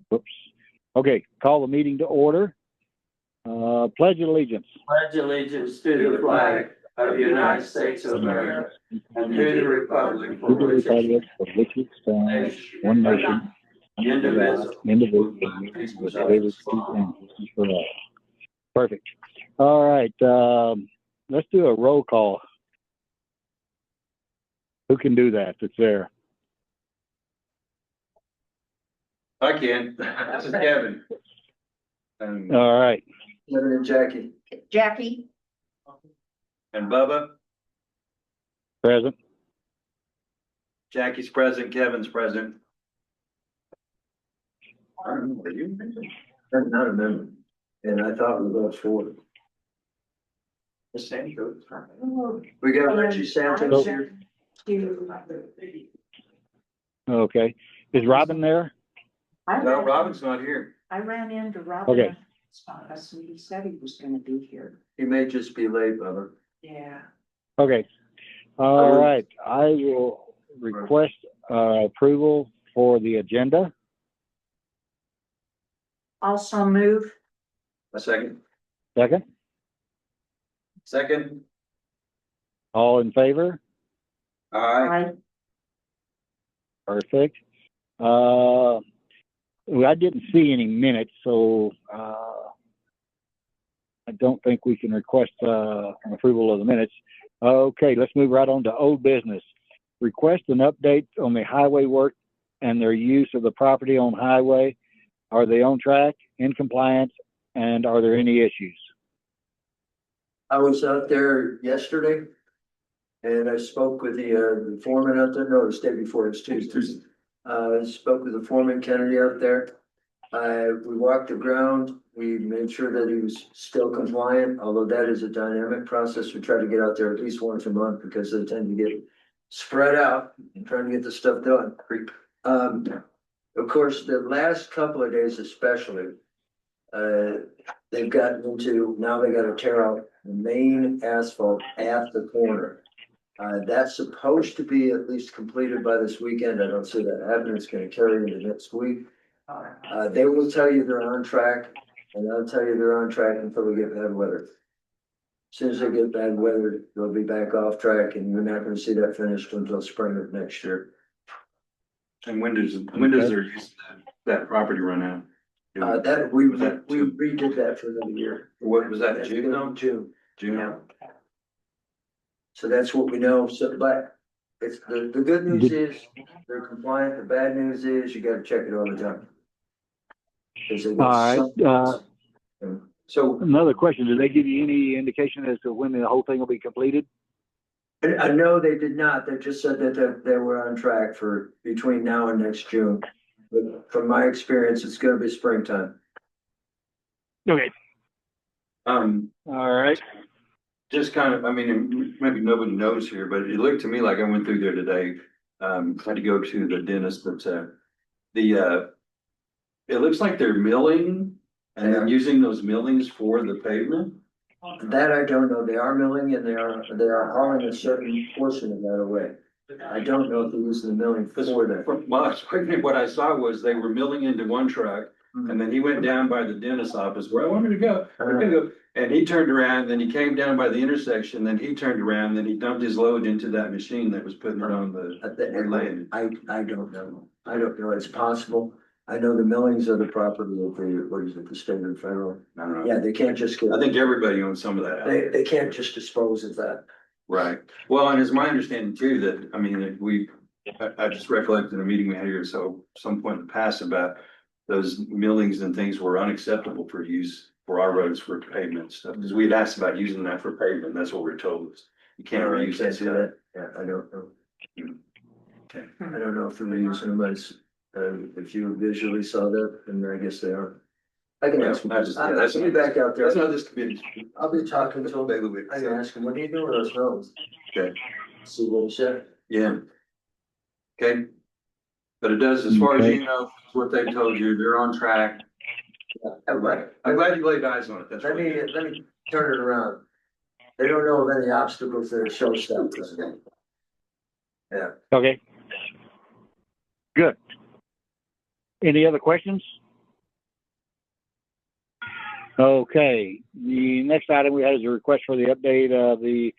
Whoops. Okay, call the meeting to order. Pledge allegiance. Pledge allegiance to the flag of the United States of America and to the republic for which it stands, One nation, indivisible, with liberty and justice for all. Perfect. All right, let's do a roll call. Who can do that? That's there. I can. This is Kevin. All right. Kevin and Jackie. Jackie, And Bubba. Present. Jackie's present, Kevin's present. I don't know, are you? I'm not a member, and I thought we were for it. The same goes. We got Richie Santos here. Okay. Is Robin there? No, Robin's not here. I ran into Robin. Okay. So he said he was gonna be here. He may just be late, Bubba. Yeah. Okay. All right. I will request approval for the agenda. Also move. A second. Second. Second. All in favor? Aye. I, Perfect. I didn't see any minutes, so I don't think we can request an approval of the minutes. Okay, let's move right on to old business. Request an update on the highway work and their use of the property on highway. Are they on track, in compliance, and are there any issues? I was out there yesterday and I spoke with the foreman out there. No, the day before, it's Tuesday. Spoke with the foreman Kennedy out there. We walked the ground. We made sure that he was still compliant, although that is a dynamic process. We try to get out there at least once a month because they tend to get spread out and trying to get the stuff done. Of course, the last couple of days especially, they've gotten into, now they gotta tear out the main asphalt at the corner. That's supposed to be at least completed by this weekend. I don't see that happening. It's gonna carry into next week. They will tell you they're on track, and I'll tell you they're on track until we get bad weather. As soon as they get bad weather, they'll be back off track, and we're not gonna see that finished until spring of next year. And when does their use of that property run out? That we Was that redid that for another year. What was that, That's June been though? June. June? Yeah. So that's what we know. So, but it's the good news is they're compliant. The bad news is you gotta check it all the time. All right. So, Another question. Did they give you any indication as to when the whole thing will be completed? I know they did not. They just said that they were on track for between now and next June. But from my experience, it's gonna be springtime. Okay. all All right. just kind of, I mean, maybe nobody knows here, but it looked to me like I went through there today. Had to go to the dentist, but it looks like they're milling and they're using those millings for the pavement. That I don't know. They are milling and they are hauling a certain portion of that away. I don't know if they're using the milling for that. Well, what I saw was they were milling into one truck and then he went down by the dentist's office where I wanted to go. I'm gonna go. And he turned around, then he came down by the intersection, then he turned around, then he dumped his load into that machine that was putting it on the lane. I don't know. I don't know. It's possible. I know the millings are the property of the, what is it, the state and federal? I don't know. Yeah, they can't just get, I think everybody owns some of that. they can't just dispose of that. Right. Well, and it's my understanding too that, I mean, I just recollected a meeting we had here, so some point in the past about those millings and things were unacceptable for use for our roads for pavement stuff. Because we had asked about using that for pavement. That's what we're told is you can't reuse that do stuff. that. Yeah, I don't know. Okay. I don't know if they're using them as, if you visually saw that, then I guess they are. I can ask them. I'll be back out there. That's not this committee. I'll be talking to them. I can ask him, what do you do with those roads? Okay. See what he said. Yeah. Okay. But it does, as far as you know, what they told you, they're on track. I'm glad you laid eyes on it. That's Let right. me turn it around. They don't know of any obstacles that are showstoppers. Yeah. Okay. Good. Any other questions? Okay, the next item we had is a request for the update of the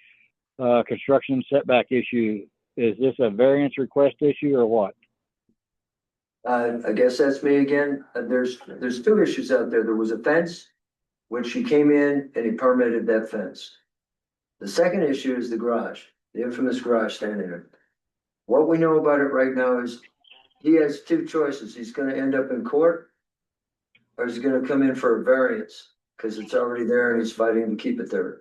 construction setback issue. Is this a variance request issue or what? I guess that's me again. There's two issues out there. There was a fence, which he came in and he permitted that fence. The second issue is the garage, the infamous garage standing there. What we know about it right now is he has two choices. He's gonna end up in court, or he's gonna come in for a variance, because it's already there and he's fighting to keep it there.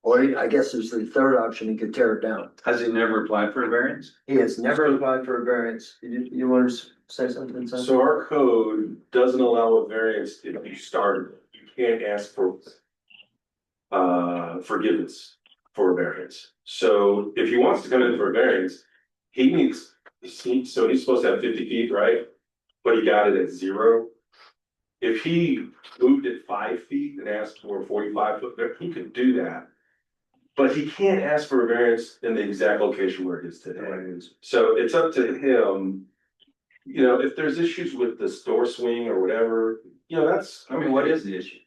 Or I guess there's the third option, he could tear it down. Has he never applied for a variance? He has never applied for a variance. You want to say something? Son? So our code doesn't allow a variance if you started, you can't ask for. Forgiveness for a variance. So if he wants to come in for a variance, he needs, so he's supposed to have 50 feet, right? But he got it at 0. If he moved it 5 feet and asked for a 45-foot, he could do that. But he can't ask for a variance in the exact location where it is today. So it's up to him. You know, if there's issues with the door swing or whatever, you know, that's, I mean, what is the issue?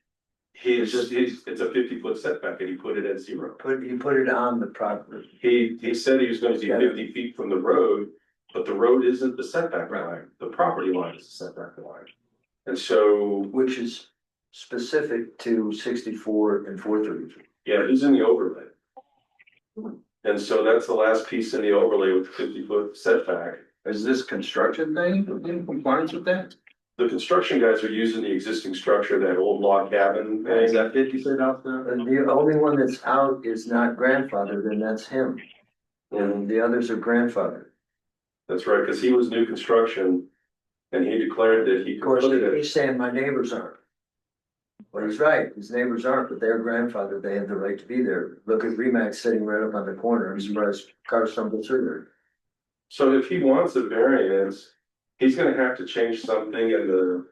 it's a 50-foot setback and he put it at 0. He put it on the property. He said he was going to be 50 feet from the road, but the road isn't the setback line, the property line is the setback line. And so, Which is specific to 64 and 433. yeah, he's in the overlay. And so that's the last piece in the overlay with the 50-foot setback. Is this construction thing in compliance with that? The construction guys are using the existing structure, that old log cabin Is thing. that 50 feet off the? And the only one that's out is not grandfathered, and that's him. And the others are grandfathered. That's right, because he was new construction and he declared that he Of could course, put it at. he's saying my neighbors aren't. Well, he's right, his neighbors aren't, but they're grandfathered, they have the right to be there. Look at Remax sitting right up on the corner, I'm surprised cars stumble through there. So if he wants a variance, he's gonna have to change something in the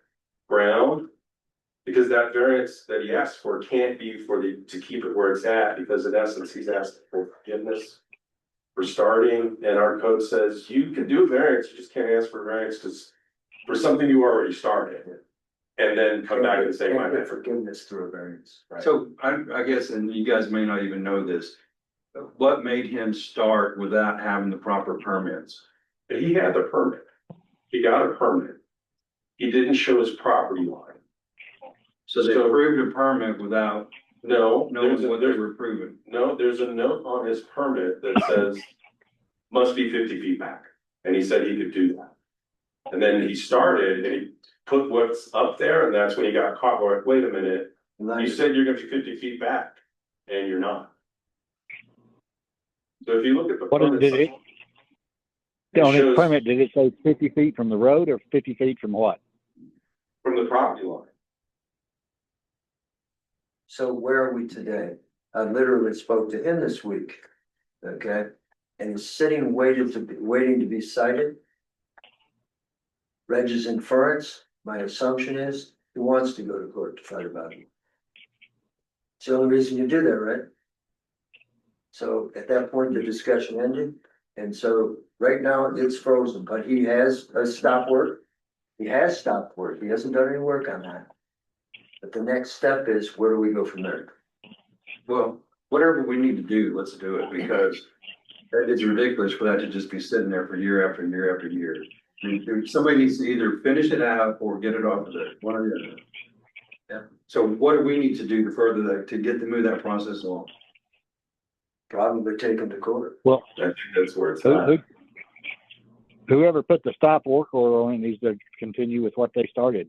ground. Because that variance that he asked for can't be to keep it where it's at, because in essence, he's asking for forgiveness. For starting, and our code says you can do a variance, you just can't ask for a variance because for something you already started. And then come back and say, my Can't get bad. forgiveness through a variance. Right. So I guess, and you guys may not even know this, what made him start without having the proper permits? He had the permit. He got a permit. He didn't show his property line. So they So- approved a permit without No, knowing what they were approving. there's a note on his permit that says must be 50 feet back. And he said he could do that. And then he started and he put what's up there and that's when he got caught. Wait a minute, you said you're gonna be 50 feet back and you're not. So if you look at the What permit. did it? It On his shows permit, did it say 50 feet from the road or 50 feet from what? from the property line. So where are we today? I literally spoke to him this week, okay? And he's sitting waiting to be cited. Reg's inference, my assumption is, he wants to go to court to fight about it. It's the only reason you do that, right? So at that point, the discussion ended, and so right now it's frozen, but he has a stop work. He has stopped work, he hasn't done any work on that. But the next step is, where do we go from there? Well, whatever we need to do, let's do it, because it's ridiculous for that to just be sitting there for year after year after year. I mean, somebody needs to either finish it out or get it off of there, one or the other. Yeah, so what do we need to do to further that, to get to move that process along? Probably take him to court. Well, I think that's where it's who- at. who- whoever put the stop work order on it needs to continue with what they started.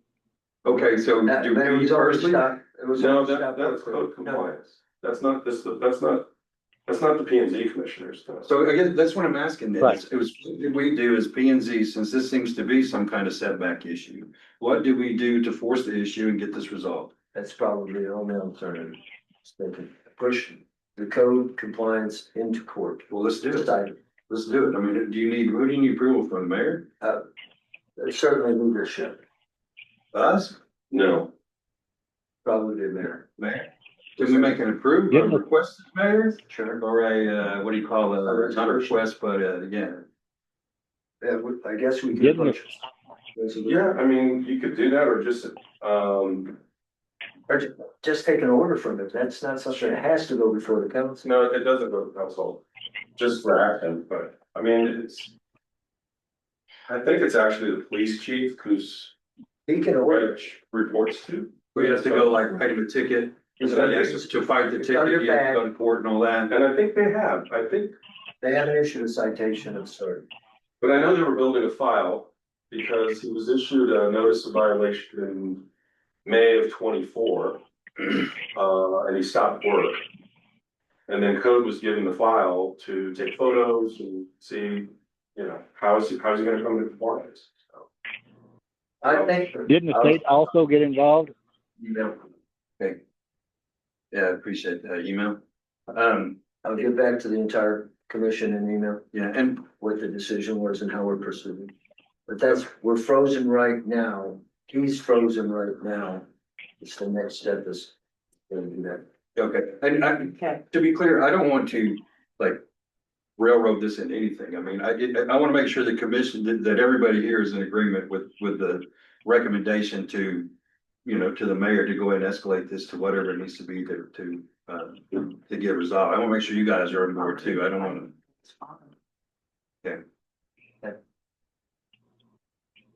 Okay, so But do it we was already personally? stopped. It was No, already stopped that's work. code compliance. That's not the P and Z commissioner's stuff. So I guess that's what I'm asking then. Right. It was, what did we do as P and Z, since this seems to be some kind of setback issue? What do we do to force the issue and get this resolved? That's probably the only alternative. They can push the code compliance into court. Well, let's do it. Decided. Let's do it. I mean, who do you need approval from, the mayor? Certainly leadership, Us? No, probably the mayor. Mayor? Can we make an approved Give them a- request, mayor? Sure. Or a, what do you call it? Not a resolution. request, but again. Yeah, I guess we Give could them a- push. Resolution. yeah, I mean, you could do that or just, Or just take an order from it, that's not something that has to go before the council. No, it doesn't go to council, just for action, but, I mean, I think it's actually the police chief who's He can order. which reports to. We have to go like write him a ticket, It's to under- fight the it's under ticket, you have to bag. go to court and all that. And I think they have, They haven't issued a citation of sort. but I know they were building a file because he was issued a notice of violation in May of 24. And he stopped work. And then code was given the file to take photos and see, how's he gonna come to compliance? So, I think. Didn't the state also get involved? Okay. Yeah, I appreciate that email. I'll get back to the entire commission in email, Yeah, and what the decision was and how we're proceeding. But we're frozen right now, he's frozen right now, it's the next step is gonna do that. okay, and Okay. to be clear, I don't want to like railroad this into anything. I mean, I want to make sure the commission that everybody here is in agreement with the recommendation to, to the mayor to go ahead and escalate this to whatever it needs to be to get resolved. I want to make sure you guys are on board too. I don't want to.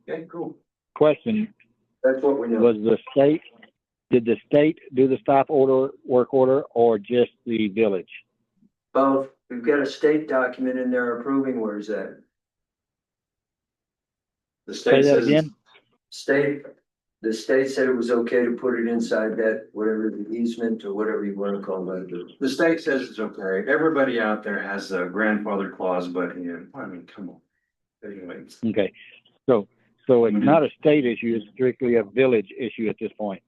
Okay, cool. Question, That's what we know. did the state do the work order, or just the village? Both, we've got a state document in there approving, where's that? The Say state that says, again? The state said it was okay to put it inside that, whatever the easement or whatever you wanna call that. the state says it's okay. Everybody out there has a grandfather clause, but I mean, come on. Anyway, Okay, so it's not a state issue, it's strictly a village issue at this point.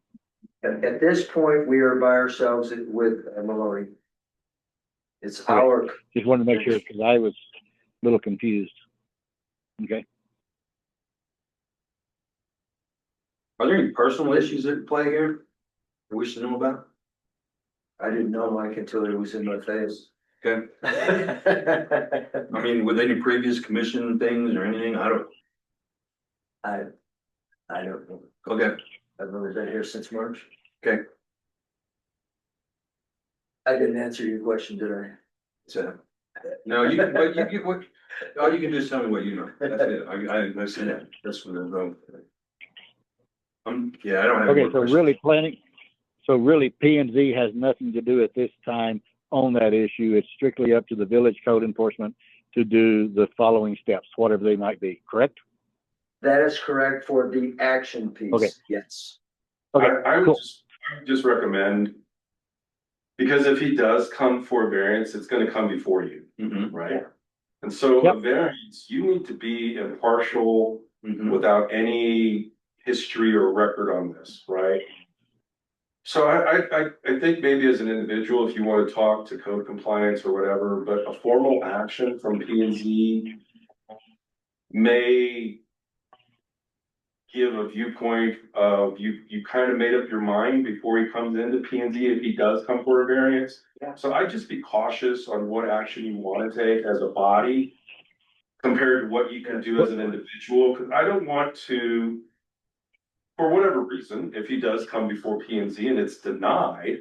At this point, we are by ourselves with Maloney. It's our, Just wanted to make sure, because I was a little confused. Okay, are there any personal issues at play here that we should know about? I didn't know Mike until it was in my face. Okay, I mean, with any previous commission things or anything, I don't, I don't know. okay, I've only been here since March. okay. I didn't answer your question, did I? So, no, what, all you can do is tell me what you know. That's it. I see that. That's what I'm going. Yeah, I don't have. any okay, more so questions. really P and Z has nothing to do at this time on that issue. It's strictly up to the village code enforcement to do the following steps, whatever they might be, correct? That is correct for the action piece. Okay. Yes. Okay, I would cool. just recommend, because if he does come for a variance, it's gonna come before you, Mhm, right? And so Yep. a variance, you need to be impartial mhm. without any history or record on this, right? So I think maybe as an individual, if you want to talk to code compliance or whatever, but a formal action from P and Z may give a viewpoint of you kind of made up your mind before he comes into P and Z if he does come for a variance. Yeah. So I just be cautious on what action you want to take as a body compared to what you can do as an individual, because I don't want to, for whatever reason, if he does come before P and Z and it's denied,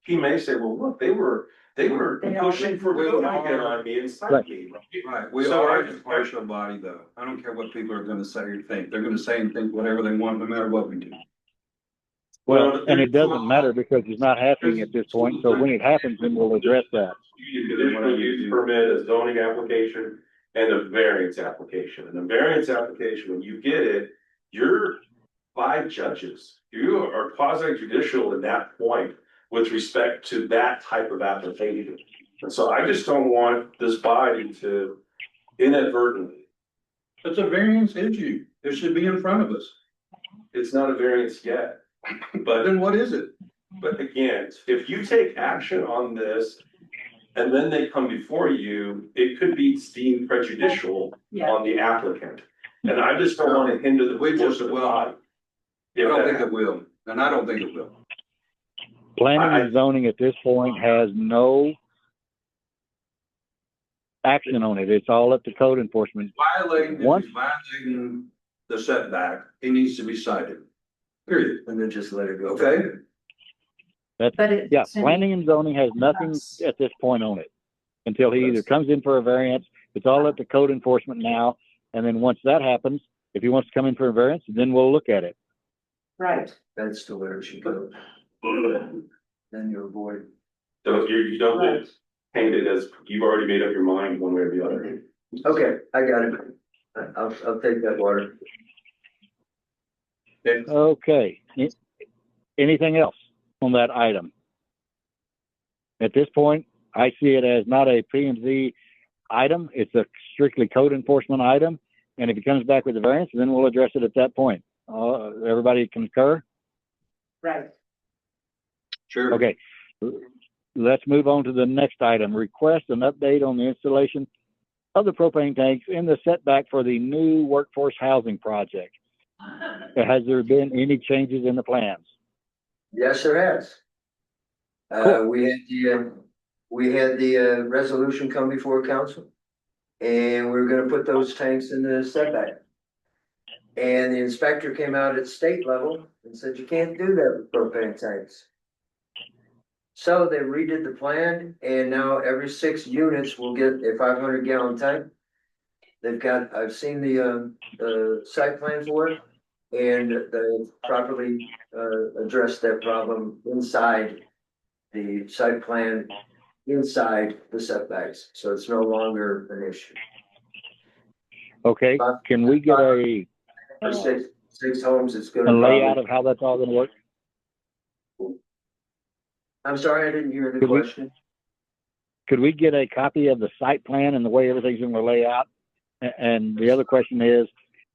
he may say, well, look, they were They pushing for already- code on me and cite me, right? Right, we So are I- a impartial body though. I don't care what people are gonna say or think. They're gonna say and think whatever they want, no matter what we do. Well, and it doesn't matter because it's not happening at this point, so when it happens, then we'll address that. You need a conditional use permit, a zoning application, and a variance application. And the variance application, when you get it, you're 5 judges. You are quasi judicial at that point with respect to that type of application. And so I just don't want this body to inadvertently, It's a variance issue. It should be in front of us. it's not a variance yet. But Then what is it? But again, if you take action on this and then they come before you, it could be deemed prejudicial Yeah. on the applicant. And I just don't want to hinder the We just- course of the well, body. I don't think it will, and I don't think it will. Planning I- and zoning at this point has no action on it. It's all up to code enforcement. If Once- he's violating the setback, he needs to be cited. Period. And then just let it go. Okay? That's, But it. yeah, planning and zoning has nothing at this point on it. Until he either comes in for a variance, it's all up to code enforcement now. And then once that happens, if he wants to come in for a variance, then we'll look at it. Right, That's the way it should go. Then you avoid. You don't get painted as you've already made up your mind one way or the other. Okay, I got it. I'll take that water. Okay. Anything else on that item? At this point, I see it as not a P and Z item. It's a strictly code enforcement item. And if he comes back with a variance, then we'll address it at that point. Everybody concur? right. Sure. Okay. Let's move on to the next item. Request an update on the installation of the propane tanks in the setback for the new workforce housing project. Has there been any changes in the plans? Yes, there has. Cool. We had the resolution come before council. And we're gonna put those tanks in the setback. And the inspector came out at state level and said, you can't do that with propane tanks. So they redid the plan and now every 6 units will get a 500-gallon tank. I've seen the site plan for it. And they properly addressed that problem inside the site plan, inside the setbacks, so it's no longer an issue. Okay. Can we get a For six homes, it's a gonna. layout of how that's all going to work? I'm sorry, I didn't hear the Could we- question. Could we get a copy of the site plan and the way everything's going to lay out? And the other question is,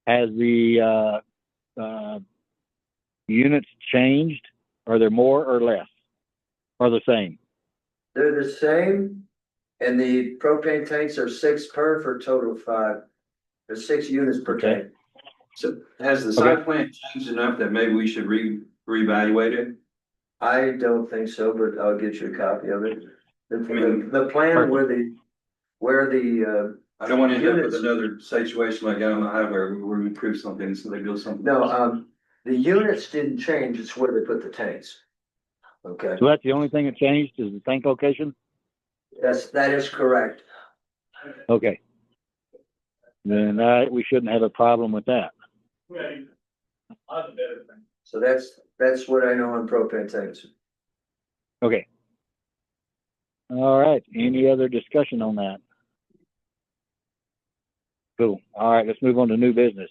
has the units changed? Are there more or less? Or the same? They're the same, and the propane tanks are 6 per for a total of 5. There's 6 units per Okay. tank. So has the site plan changed enough that maybe we should reevaluate it? I don't think so, but I'll get you a copy of it. mean, The plan perfect. where the I don't want to end up with Units. another situation like that on the highway where we approve something, so they build something. the units didn't change, it's where they put the tanks. Okay, So that's the only thing that changed is the tank location? that is correct. Okay. Then we shouldn't have a problem with that. So that's what I know on propane tanks. Okay. All right. Any other discussion on that? Cool. All right. Let's move on to new business.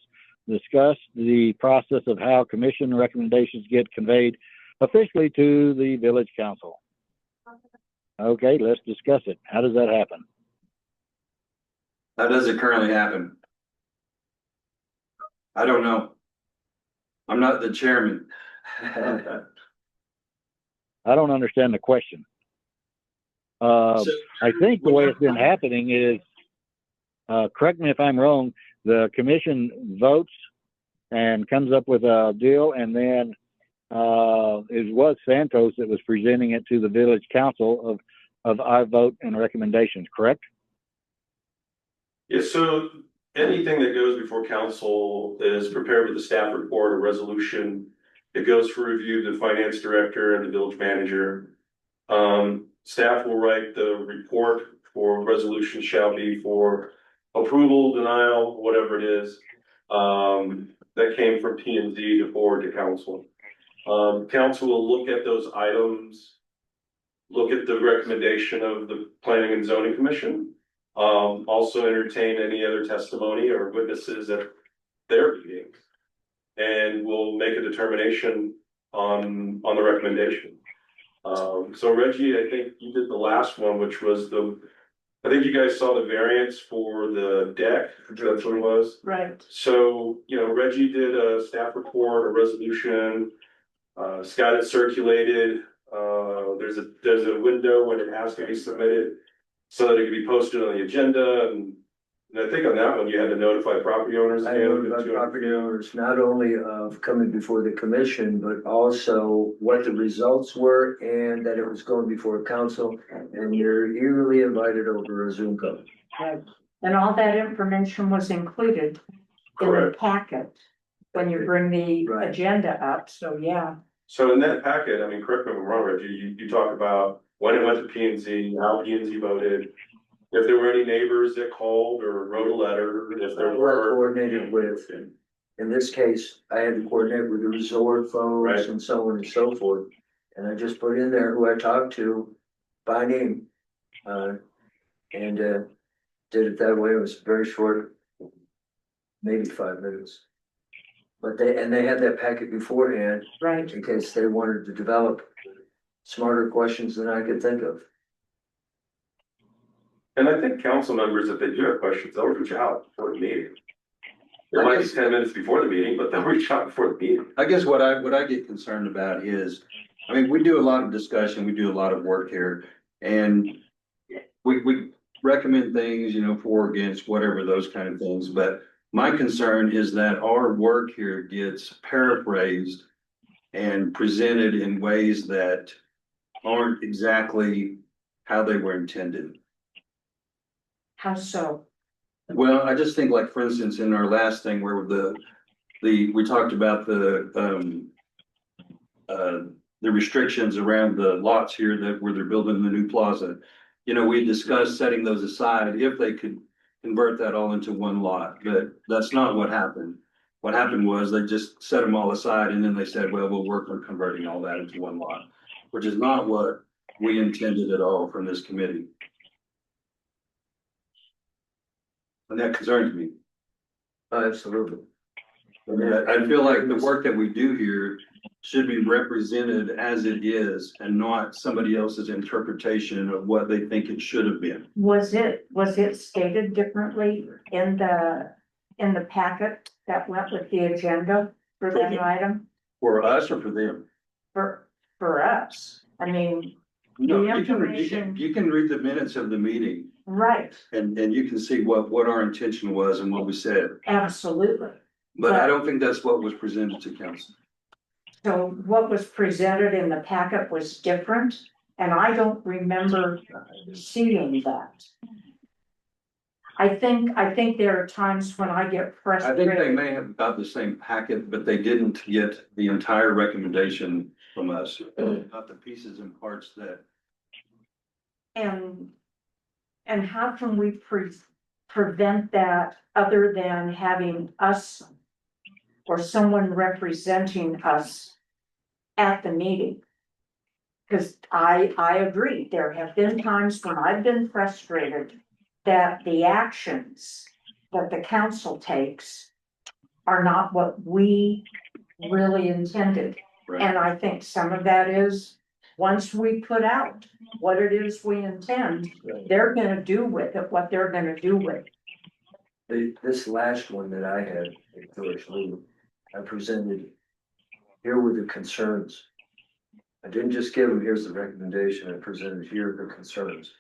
Discuss the process of how commission recommendations get conveyed officially to the village council. Okay. Let's discuss it. How does that happen? How does it currently happen? I don't know. I'm not the chairman. I don't understand the question. So- I think the way it's been happening is, correct me if I'm wrong, the commission votes and comes up with a deal, and then it was Santos that was presenting it to the village council of our vote and recommendations, correct? Yeah, so anything that goes before council is prepared with a staff report or resolution. It goes for review to the finance director and the village manager. Staff will write the report for resolution shall be for approval, denial, whatever it is. That came from P and Z to forward to council. Council will look at those items, look at the recommendation of the planning and zoning commission. Also entertain any other testimony or witnesses at their meeting. And we'll make a determination on the recommendation. So Reggie, I think you did the last one, which was I think you guys saw the variance for the deck, that's what it was. Right. So, Reggie did a staff report, a resolution, Scott had circulated, there's a window when it has to be submitted so that it can be posted on the agenda, and I think on that one, you had to notify property owners. I notified property owners not only of coming before the commission, but also what the results were and that it was going before council, and you're eagerly invited over a Zoom call. Right. And all that information was included in the Correct. packet when you bring the Right. agenda up, so yeah. So in that packet, I mean, correct me if I'm wrong, Reggie, you talk about when it went to P and Z, how P and Z voted. If there were any neighbors that called or wrote a letter, if there I were. coordinated with, in this case, I had to coordinate with the resort Right. folks and so on and so forth. And I just put in there who I talked to by name. And did it that way. It was very short, maybe 5 minutes. But they had that packet beforehand right, in case they wanted to develop smarter questions than I could think of. And I think council members, if they do have questions, they'll reach out before the meeting. It might be 10 minutes before the meeting, but they'll reach out before the meeting. I guess what I get concerned about is, I mean, we do a lot of discussion, we do a lot of work here, and we recommend things, you know, for, against, whatever, those kind of things, but my concern is that our work here gets paraphrased and presented in ways that aren't exactly how they were intended. how so? Well, I just think, like, for instance, in our last thing where we talked about the restrictions around the lots here that where they're building the new plaza. You know, we discussed setting those aside if they could convert that all into one lot, but that's not what happened. What happened was they just set them all aside and then they said, well, we'll work on converting all that into one lot, which is not what we intended at all from this committee. And that concerns me. Absolutely. I feel like the work that we do here should be represented as it is and not somebody else's interpretation of what they think it should have been. Was it stated differently in the packet that went with the agenda for that item? For us or for them? For us, I mean, No, The you can information- you can read the minutes of the meeting right, and you can see what our intention was and what we said. absolutely. But I don't think that's what was presented to council. So what was presented in the packet was different, and I don't remember seeing that. I think there are times when I get I think they frustrated. may have got the same packet, but they didn't get the entire recommendation from us, not the pieces and parts that. And how can we prevent that other than having us or someone representing us at the meeting? Because I agree, there have been times when I've been frustrated that the actions that the council takes are not what we really intended. Right. And I think some of that is, once we put out what it is we intend, they're gonna do with it what they're gonna do with it. This last one that I had, George Lee, I presented, here were the concerns. I didn't just give them, here's the recommendation, I presented, here are the concerns.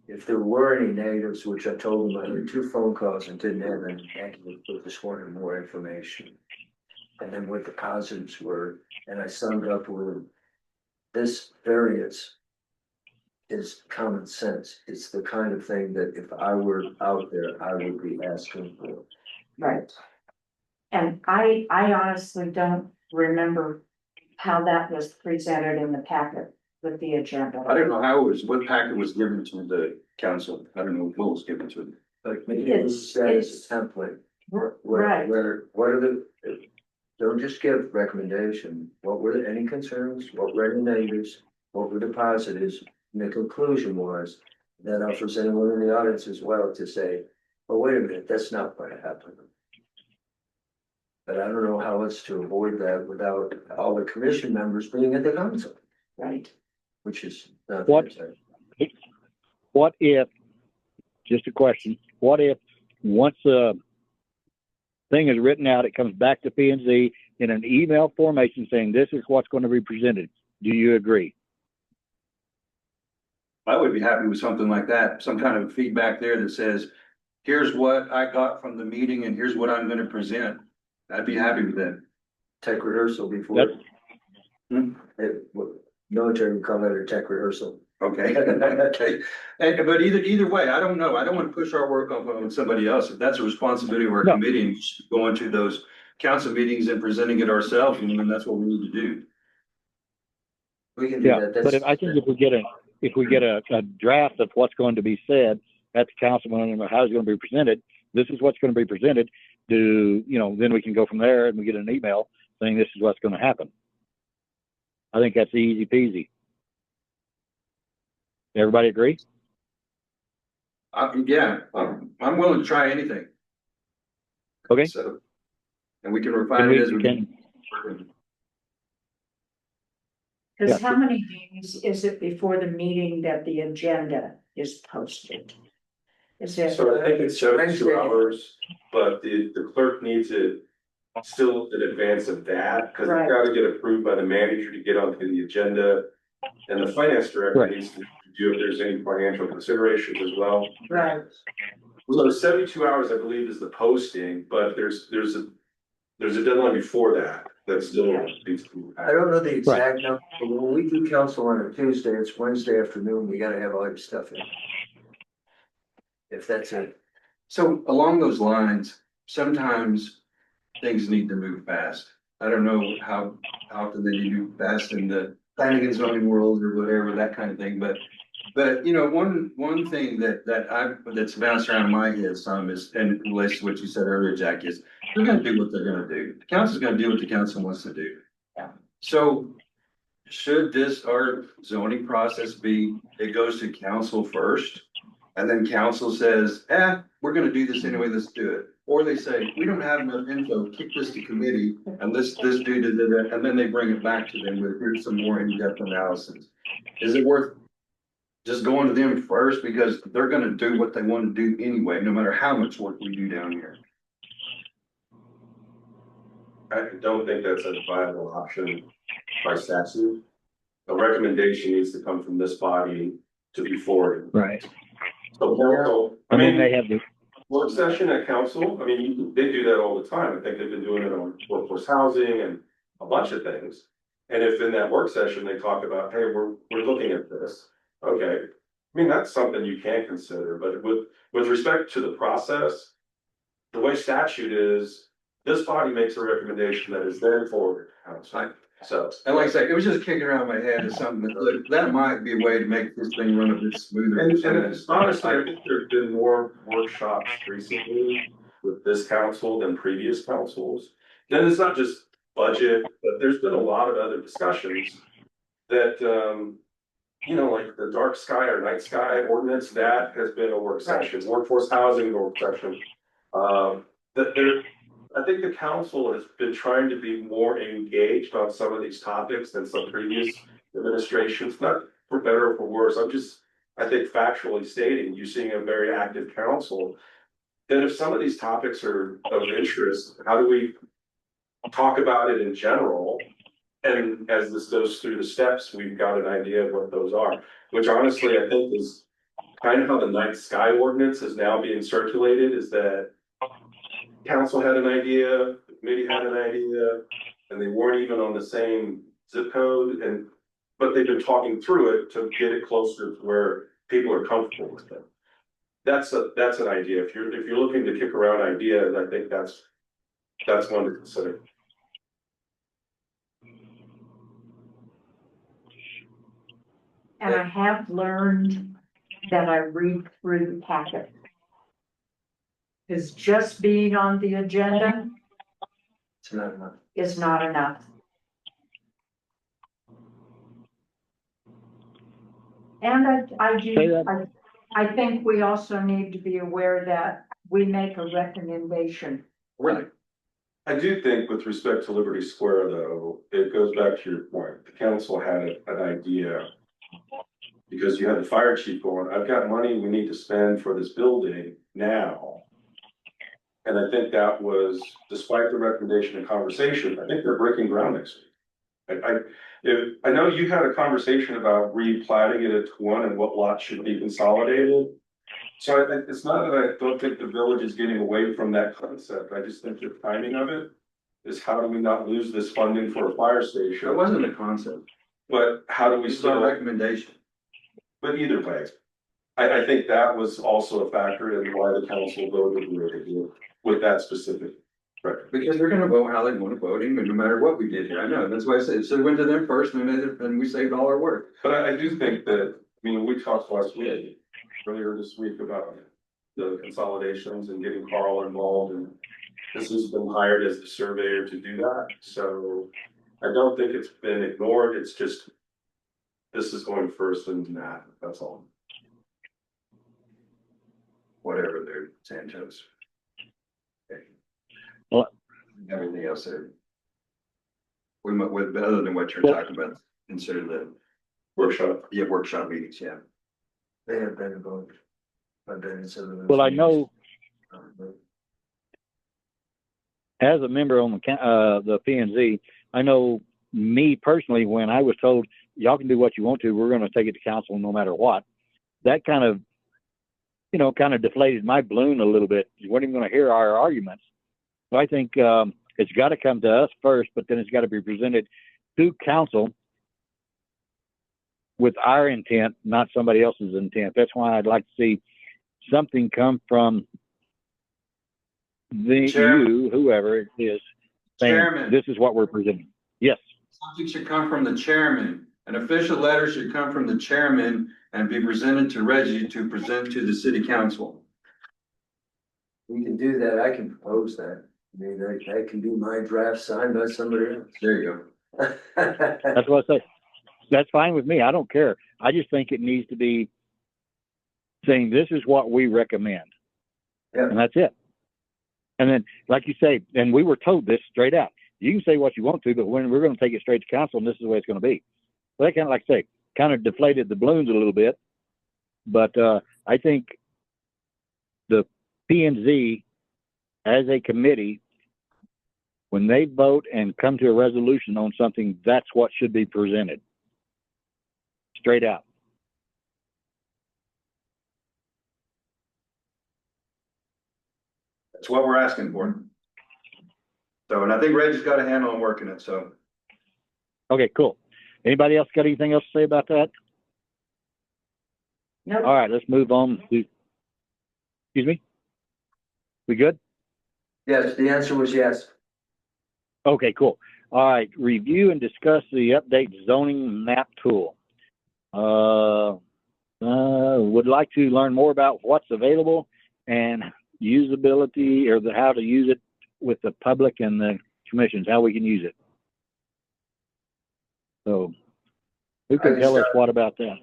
If there were any negatives, which I told them, I had 2 phone calls and didn't have any negatives, but just wanted more information. And then what the positives were, and I summed up with, this variance is common sense. It's the kind of thing that if I were out there, I would be asking for. Right. And I honestly don't remember how that was presented in the packet with the agenda. I don't know how it was, what packet was given to the council. I don't know what was given to them. Like maybe it's that as a template, Right, where, what are the, don't just give recommendation, what were any concerns, what were any negatives, what were the positives? And the conclusion was that offers anyone in the audience as well to say, well, wait a minute, that's not what happened. But I don't know how else to avoid that without all the commission members being at the council, right. which is not. What if, just a question, what if once a thing is written out, it comes back to P and Z in an email formation saying this is what's going to be presented? Do you agree? I would be happy with something like that, some kind of feedback there that says, here's what I got from the meeting and here's what I'm gonna present. I'd be happy with that. Tech rehearsal before. Yep. Military would call it a tech rehearsal. Okay, okay. But either way, I don't know. I don't want to push our work off on somebody else. If that's a responsibility of our No. committee, going to those council meetings and presenting it ourselves, and then that's what we need to do. We can do Yeah, that. but That's- I think if we get a draft of what's going to be said at the council, and how it's going to be presented, this is what's going to be presented, then we can go from there and we get an email saying this is what's going to happen. I think that's easy peasy. Everybody agree? Yeah, I'm willing to try anything. Okay. So, and we can Can refine it as we can, go. Cause Yeah. how many days is it before the meeting that the agenda is posted? Is it, So I think it's 72 Wednesday. hours, but the clerk needs it still in advance of that, because Right. it's gotta get approved by the manager to get onto the agenda. And the finance director Right. needs to do if there's any financial considerations as well. right, So 72 hours, I believe, is the posting, but there's a deadline before that, still needs to be. I don't know the exact number, but when we do council on a Tuesday, it's Wednesday afternoon, we gotta have all your stuff in. If that's it. So along those lines, sometimes things need to move fast. I don't know how often they need to move fast in the planning and zoning world or whatever, that kind of thing, but one thing that's bounced around in my head some is, and relates to what you said earlier, Jack, is they're gonna do what they're gonna do. The council's gonna do what the council wants to do. Yeah. So should our zoning process be, it goes to council first? And then council says, we're gonna do this anyway, let's do it. Or they say, we don't have enough info, kick this to committee and let's do that, and then they bring it back to them with, here's some more in-depth analysis. Is it worth just going to them first because they're gonna do what they want to do anyway, no matter how much work we do down here? I don't think that's a viable option by statute. A recommendation needs to come from this body to be forwarded. right. So council, I And then mean, they have the, work session at council, I mean, they do that all the time. I think they've been doing it on workforce housing and a bunch of things. And if in that work session, they talk about, hey, we're looking at this, okay. I mean, that's something you can consider, but with respect to the process, the way statute is, this body makes a recommendation that is then forwarded to council. So, And like I said, it was just kicking around my head as something that, look, that might be a way to make this thing run a bit smoother. and it's honestly, I think there's been more workshops recently with this council than previous councils. And it's not just budget, but there's been a lot of other discussions that, like the dark sky or night sky ordinance, that has been a work session, workforce housing, work session. I think the council has been trying to be more engaged on some of these topics than some previous administrations, not for better or for worse. I think factually stating, you're seeing a very active council. Then if some of these topics are of interest, how do we talk about it in general? And as this goes through the steps, we've got an idea of what those are, which honestly, I think is kind of how the night sky ordinance is now being circulated, is that council had an idea, the committee had an idea, and they weren't even on the same zip code, but they've been talking through it to get it closer to where people are comfortable with it. That's an idea. If you're looking to kick around ideas, I think that's one to consider. and I have learned that I read through the packet. Cause just being on the agenda It's not enough. is not enough. And I think we also need to be aware that we make a recommendation. Right. I do think with respect to Liberty Square, though, it goes back to your point. The council had an idea. Because you had the fire chief going, I've got money we need to spend for this building now. And I think that was, despite the recommendation and conversation, I think they're breaking ground next week. I know you had a conversation about replatting it at one and what lots should be consolidated. So it's not that I don't think the village is getting away from that concept. I just think the timing of it is, how do we not lose this funding for a fire station? It wasn't a concept, But how do we this is our still, recommendation. but either way, I think that was also a factor in why the council voted the way they did with that specific Because they're gonna vote how they wanna vote, even no matter what we did here, I know, that's why I said, so we went to them first, and and we saved all our work. But I do think that, I mean, we talked last week, earlier this week about the consolidations and getting Carl involved, and this has been hired as the surveyor to do that, so I don't think it's been ignored, it's just this is going first and that, that's all. Whatever they're Santos. Okay. Well- Everything else there. We might, with, other than what you're Well- talking about, consider the, Workshop. yeah, workshop meetings, yeah. They have been involved. I've been in some of those. Well, I know meetings. as a member on the P and Z, I know me personally, when I was told y'all can do what you want to, we're going to take it to council no matter what. That kind of, kind of deflated my balloon a little bit. You weren't even going to hear our arguments. So I think it's got to come to us first, but then it's got to be presented to council with our intent, not somebody else's intent. That's why I'd like to see something come from Chairman. whoever it is, saying Chairman. this is what we're presenting. Yes. Something should come from the chairman. An official letter should come from the chairman and be presented to Reggie to present to the city council. We can do that, I can propose that, I mean, that can be my draft signed by somebody There you else. That's what I say. That's fine with me. I don't care. I just think it needs to be saying this is what we recommend. Yeah. And that's it. And then, like you say, and we were told this straight out. You can say what you want to, but when we're going to take it straight to council, and this is the way it's going to be. So that kind of, like I say, kind of deflated the balloons a little bit. But I think the P and Z as a committee, when they vote and come to a resolution on something, that's what should be presented. Straight out. That's what we're asking for. So, and I think Reggie's got a handle on working it, so. Okay, cool. Anybody else got anything else to say about that? Nope. All right, let's move on to, excuse me? We good? Yes, the answer was yes. Okay, cool. All right, review and discuss the update zoning map tool. Would like to learn more about what's available and usability, or how to use it with the public and the commissions, how we can use it. So who can tell us what about that?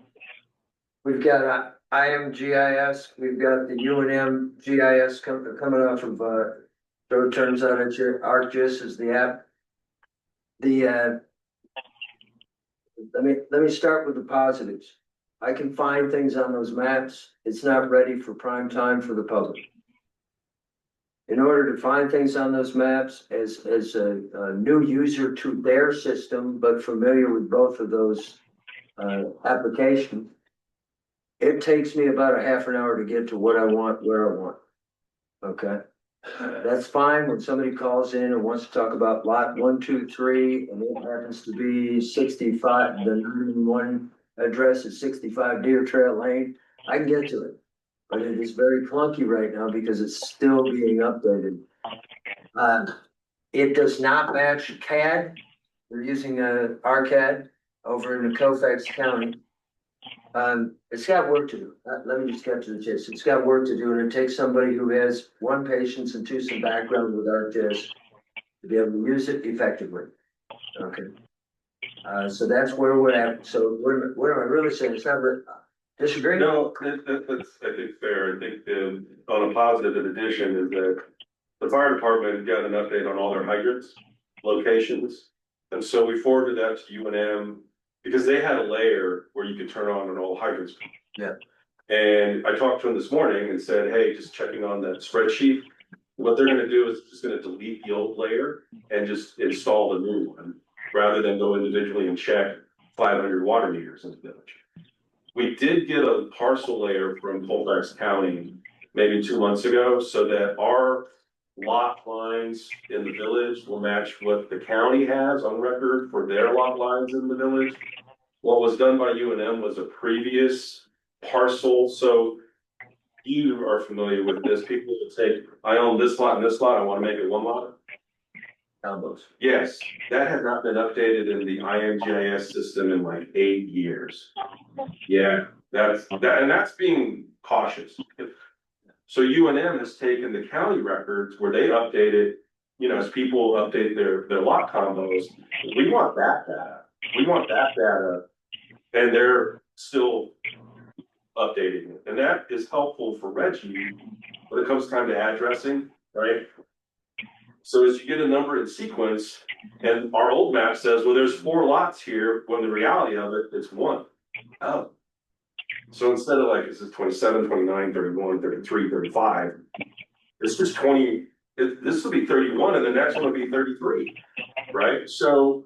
We've got IMGIS, we've got the UNM GIS coming off of, so it turns out it's your ArcGIS is the app. Let me start with the positives. I can find things on those maps. It's not ready for prime time for the public. In order to find things on those maps as a new user to their system, but familiar with both of those applications, it takes me about a half an hour to get to what I want, where I want. Okay, that's fine when somebody calls in and wants to talk about lot 1, 2, 3, and it happens to be 65, the 911 address is 65 Deer Trail Lane. I can get to it, but it is very clunky right now because it's still being updated. It does not match CAD. We're using ARCAD over in the Colfax County. It's got work to do. Let me just get to the chase. It's got work to do, and it takes somebody who has 1 patience and 2 some background with ArcGIS to be able to use it effectively. Okay. So that's where we're at. So what am I really saying? It's not disagree? No, that's, I think, fair. I think on a positive in addition is that the fire department got an update on all their hydrants locations. And so we forwarded that to UNM because they had a layer where you could turn on and all hydrants. Yeah. And I talked to them this morning and said, hey, just checking on that spreadsheet. What they're gonna do is just gonna delete the old layer and just install the new one, rather than go individually and check 500 water meters in the village. We did get a parcel layer from Colfax County maybe 2 months ago, so that our lot lines in the village will match what the county has on record for their lot lines in the village. What was done by UNM was a previous parcel, so you are familiar with this. People would say, I own this lot and this lot, I wanna make it one lot. combos. Yes, that has not been updated in the IMGIS system in like 8 years. Yeah, and that's being cautious. So UNM has taken the county records where they update it, you know, as people update their lot combos. We want that data. We want that data. And they're still updating it. And that is helpful for Reggie when it comes time to addressing, right? So as you get a number in sequence, and our old map says, well, there's 4 lots here, when the reality of it, it's 1. Oh. So instead of like, this is 27, 29, 31, 33, 35, it's just 20, this will be 31, and the next one will be 33, right? So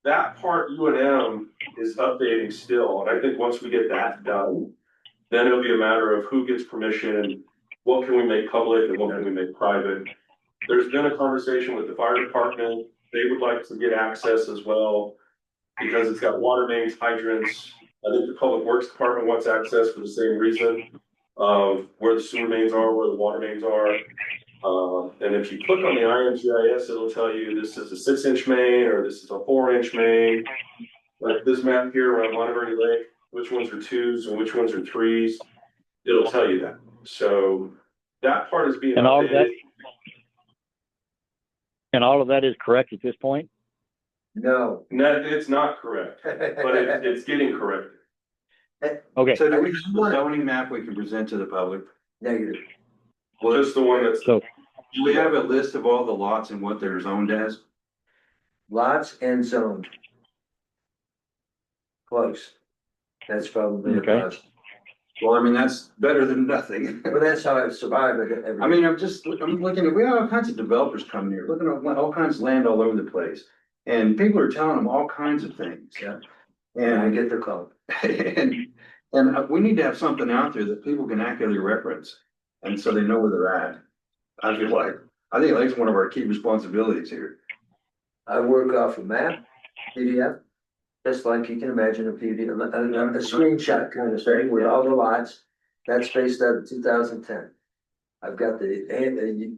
that part UNM is updating still, and I think once we get that done, then it'll be a matter of who gets permission, what can we make public and what can we make private. There's been a conversation with the fire department. They would like to get access as well because it's got water mains, hydrants. I think the public works department wants access for the same reason of where the sewer mains are, where the water mains are. And if you click on the IMGIS, it'll tell you this is a 6-inch main or this is a 4-inch main. Like this map here around Montgomery Lake, which ones are 2s and which ones are 3s. It'll tell you that. So that part is being updated. And all of that is correct at this point? No. No, it's not correct, but it's getting corrected. Okay, So do we have a zoning map we can present to the public? Negative. Well, just the one that's, so, Do we have a list of all the lots and what they're zoned as? Lots and zoned. Close. That's probably. Okay. Well, I mean, that's better than nothing. But that's how I've survived. I mean, I'm looking at, we have all kinds of developers coming here, looking at all kinds of land all over the place. And people are telling them all kinds of things. Yeah. And I And, get the call. and we need to have something out there that people can accurately reference. And so they know where they're at. I think that's one of our key responsibilities here. I work off a map, PDF, just like you can imagine a PDF, a screenshot kind of thing with all the lots. That's based out of 2010. I've got the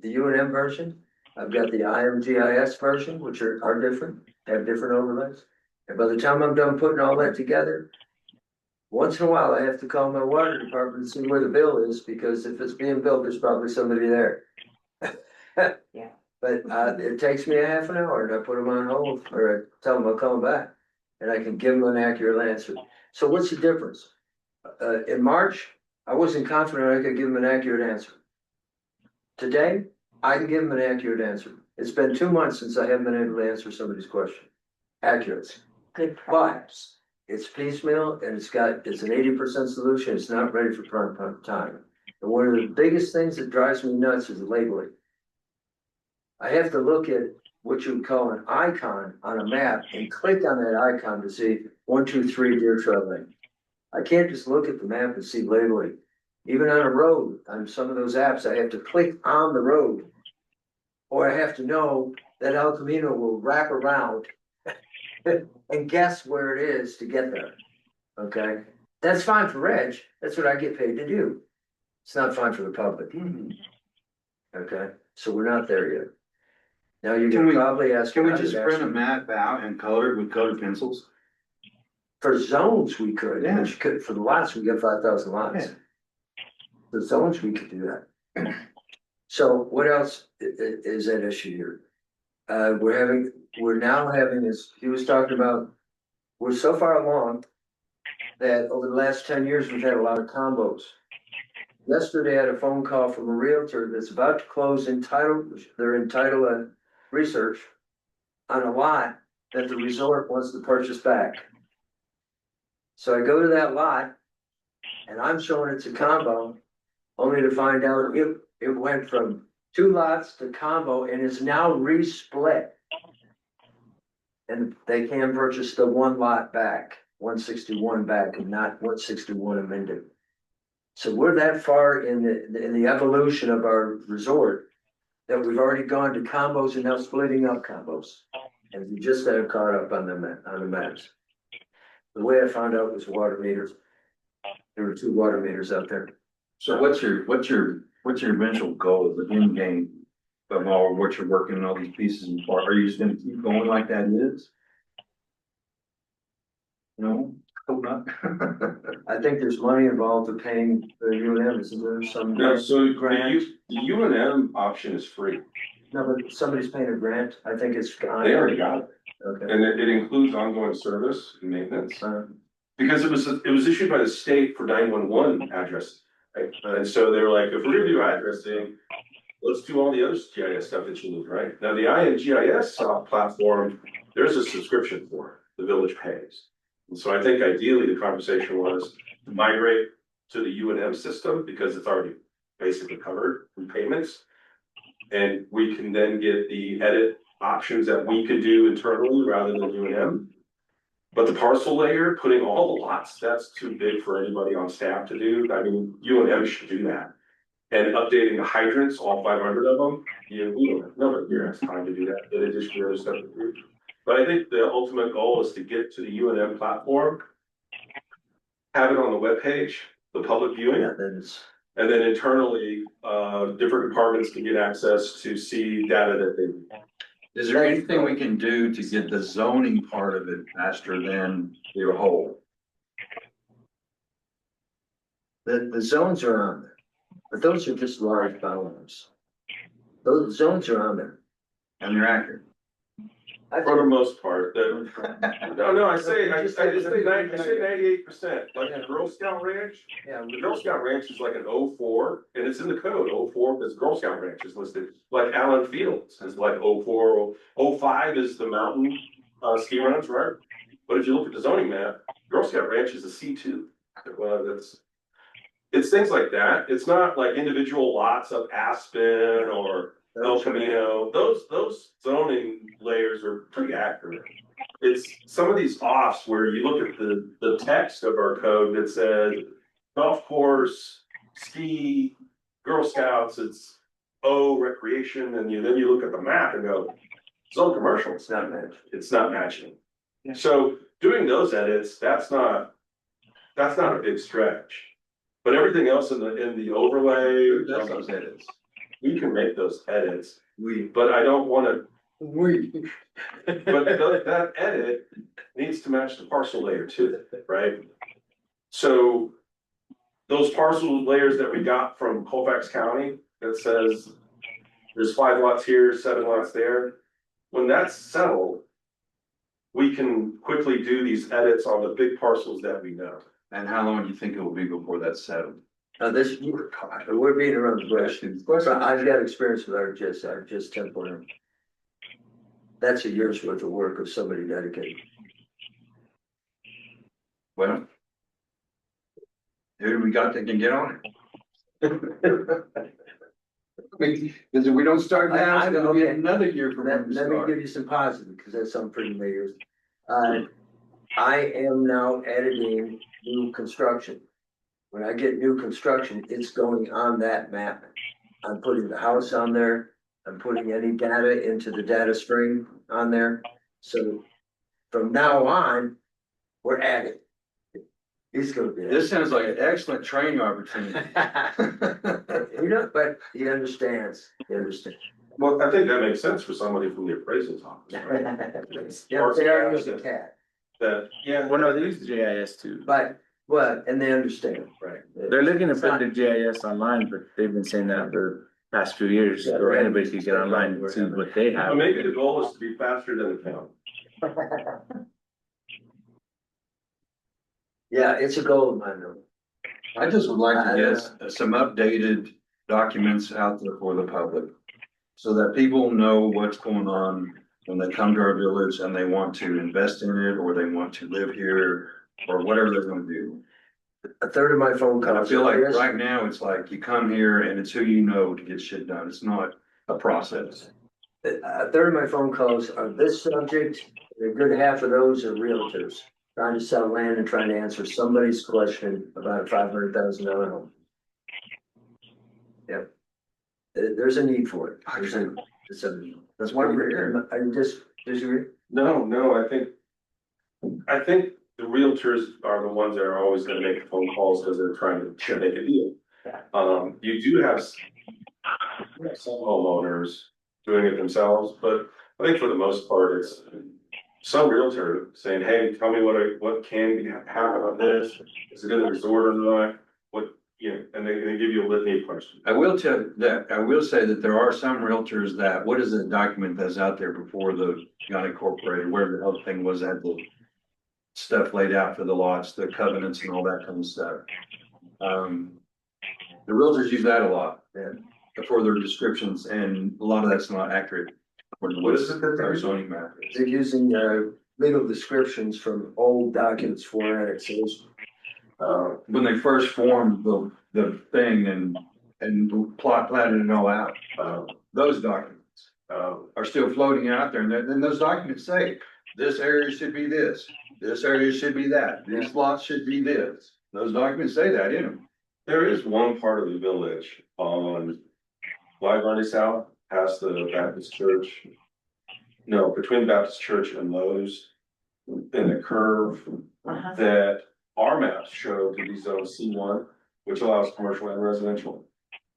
UNM version. I've got the IMGIS version, which are different, have different overlays. And by the time I'm done putting all that together, once in a while I have to call my water department and see where the bill is, because if it's being built, there's probably somebody there. Yeah. But it takes me a half an hour and I put them on hold, or I tell them I'll call back. And I can give them an accurate answer. So what's the difference? In March, I wasn't confident I could give them an accurate answer. Today, I can give them an accurate answer. It's been 2 months since I haven't been able to answer somebody's question. Accurate. Good progress. It's piecemeal and it's an 80% solution. It's not ready for prime time. And one of the biggest things that drives me nuts is the labeling. I have to look at what you would call an icon on a map and click on that icon to see 1, 2, 3 deer trail lane. I can't just look at the map and see labeling. Even on a road, on some of those apps, I have to click on the road. Or I have to know that El Camino will wrap around and guess where it is to get there. Okay? That's fine for Reg. That's what I get paid to do. It's not fine for the public. Okay? So we're not there yet. Now you Can can we- probably ask. Can we just print a map out and color it with colored pencils? For zones, we could, Yeah. which could, for the lots, we get 5,000 lots. Yeah. The zones, we could do that. So what else is at issue here? We're now having, as he was talking about, we're so far along that over the last 10 years, we've had a lot of combos. Yesterday, I had a phone call from a realtor that's about to close they're entitled research on a lot that the resort wants to purchase back. So I go to that lot and I'm showing it's a combo, only to find out it went from 2 lots to combo and is now resplit. And they can purchase the 1 lot back, 161 back, and not 161 amended. So we're that far in the evolution of our resort that we've already gone to combos and now splitting up combos. And we just got caught up on the maps. The way I found out was water meters. There were 2 water meters out there. So what's your eventual goal, the end game? of all what you're working on all these pieces and parts? Are you just gonna keep going like that is? No, hope not. I think there's money involved in paying the UNM, isn't there some? No, so grant? the UNM option is free. No, but somebody's paying a grant, I think it's. They already got it. Okay. And it includes ongoing service and maintenance. Uh, Because it was issued by the state for 911 addresses, right? And so they were like, if we're gonna do addressing, let's do all the other GIS stuff that you need, right? Now, the INGIS platform, there's a subscription for it, the village pays. And so I think ideally the conversation was to migrate to the UNM system because it's already basically covered in payments. And we can then get the edit options that we could do internally rather than UNM. But the parcel layer, putting all the lots, that's too big for anybody on staff to do. I mean, UNM should do that. And updating the hydrants, all 500 of them, we don't have, nobody here has time to do that, in addition to other stuff to do. But I think the ultimate goal is to get to the UNM platform, have it on the webpage, the public viewing, yeah, then it's, and then internally, different departments can get access to see data that they. Is there anything we can do to get the zoning part of it faster than the whole? the zones are on there, but those are just large boundaries. Those zones are on there. And they're accurate? For the most part, no, I say 98%, like the Girl Scout Ranch. Yeah, The Girl Scout Ranch is like an 04, and it's in the code, 04, because Girl Scout Ranch is listed, like Allen Fields is like 04, 05 is the mountain, ski runs, right? But if you look at the zoning map, Girl Scout Ranch is a C2. Well, it's things like that, it's not like individual lots of Aspen or El Camino, those zoning layers are pretty accurate. It's some of these offs where you look at the text of our code that says golf course, ski, Girl Scouts, it's recreation, and then you look at the map and go, zone commercial, it's not matched. it's not matching. So doing those edits, that's not a big stretch. But everything else in the overlay, That's those edits. we can make those edits, but I don't wanna, but that edit needs to match the parcel layer too, right? So those parcel layers that we got from Colfax County that says there's 5 lots here, 7 lots there, when that's settled, we can quickly do these edits on the big parcels that we know. And how long do you think it will be before that's settled? This, we're beating around the bush. But I've got experience with ArcGIS template. That's a year's worth of work of somebody dedicated. Well, who do we got that can get on it? Because if we don't start now, it's gonna be Okay. another year for when we Let me start. give you some positive, because that's something pretty major. I am now editing new construction. When I get new construction, it's going on that map. I'm putting the house on there, I'm putting any data into the data stream on there. So from now on, we're adding. He's gonna be. This sounds like an excellent training opportunity. But he understands, Well, I think that makes sense for somebody from the appraisals office, right? Yeah, they are using CAD, That, yeah. Well, no, they use GIS too. but, and they understand. Right. They're looking to put the GIS online, but they've been saying that for the past few years, or anybody could get online and see what they Well, have. maybe the goal is to be faster than the county. Yeah, it's a goal of mine though. I just would like to get some updated documents out there for the public. So that people know what's going on when they come to our village and they want to invest in it, or they want to live here, or whatever they're gonna do. A third of my phone And I calls. feel like are this. right now, it's like you come here and it's who you know to get shit done. It's not a process. A third of my phone calls are this subject, and a good half of those are realtors. Trying to sell land and trying to answer somebody's question about a $500,000 home. Yep. There's a need for it. That's why we're here. I just disagree. No, I think the realtors are the ones that are always gonna make the phone calls because they're trying to make a deal. You do have some homeowners doing it themselves, but I think for the most part, it's some realtor saying, hey, tell me what can happen on this, is it in the resort or not? What, you know, and they give you a litany of questions. I will say that there are some realtors that, what is the document that's out there before the got incorporated, where the whole thing was, had the stuff laid out for the lots, the covenants and all that kind of stuff. The realtors use that a lot for their descriptions, and a lot of that's not accurate. What is it that they're Our using? zoning map is. They're using, legal descriptions from old documents for annexation. When they first formed the thing and platted it all out, those documents are still floating out there, and then those documents say, this area should be this area should be that, these lots should be this. Those documents say that in them. There is one part of the village on Flag Running South, past the Baptist church. No, between Baptist church and Lowe's, in the curve, Uh-huh. that our maps show to be zone C1, which allows commercial and residential.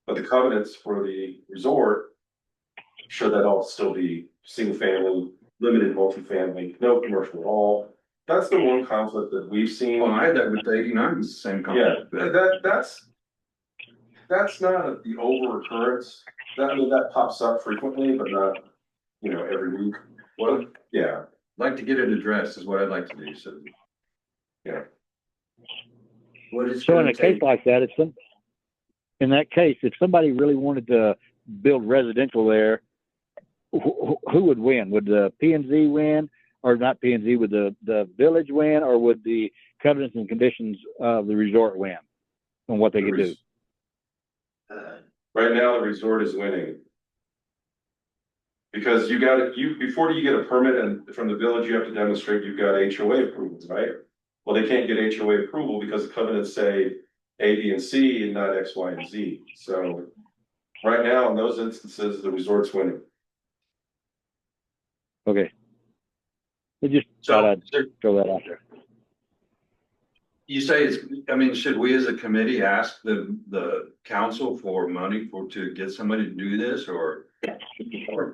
But the covenants for the resort show that all still be single family, limited multifamily, no commercial at all. That's the one conflict that we've seen. Well, I had that with the 89, it's the same Yeah, concept. that's not the over occurrence. I mean, that pops up frequently, but not, you know, every week. Well, Yeah, like to get it addressed is what I'd like to do, so. What is. So in a case like that, in that case, if somebody really wanted to build residential there, who would win? Would the P and Z win, or not P and Z? Would the village win, or would the covenants and conditions of the resort win on what they could do? Right now, the resort is winning. Because before you get a permit and from the village, you have to demonstrate you've got HOA approvals, right? Well, they can't get HOA approval because the covenants say A, B, and C and not X, Y, and Z. So right now, in those instances, the resort's winning. Okay. I just thought I'd throw that out there. You say I mean, should we as a committee ask the council for money to get somebody to do this, or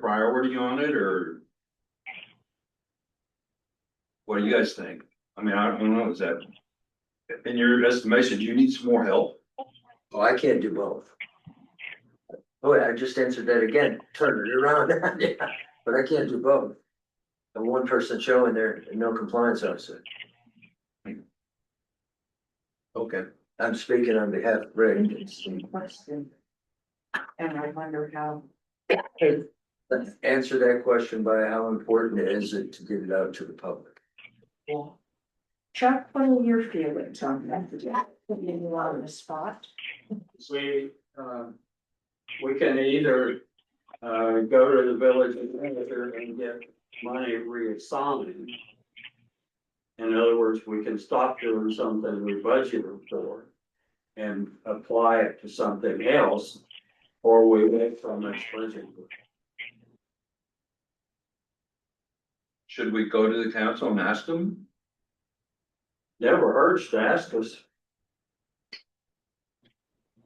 priority on it, or? What do you guys think? I mean, I don't know, is that, in your estimation, do you need some more help? Oh, I can't do both. Oh, yeah, I just answered that again, turn it around, yeah, but I can't do both. The one person showing there, and no compliance officer. Okay. I'm speaking on behalf of Rick. Interesting question. And I wonder how. Let's answer that question by how important is it to get it out to the public? Chuck, what are your feelings on that? Putting you on the spot. We can either, go to the village manager and get money reassigned. In other words, we can stop doing something we budgeted for and apply it to something else, or we wait for next budget. Should we go to the council and ask them? Never hurts to ask us.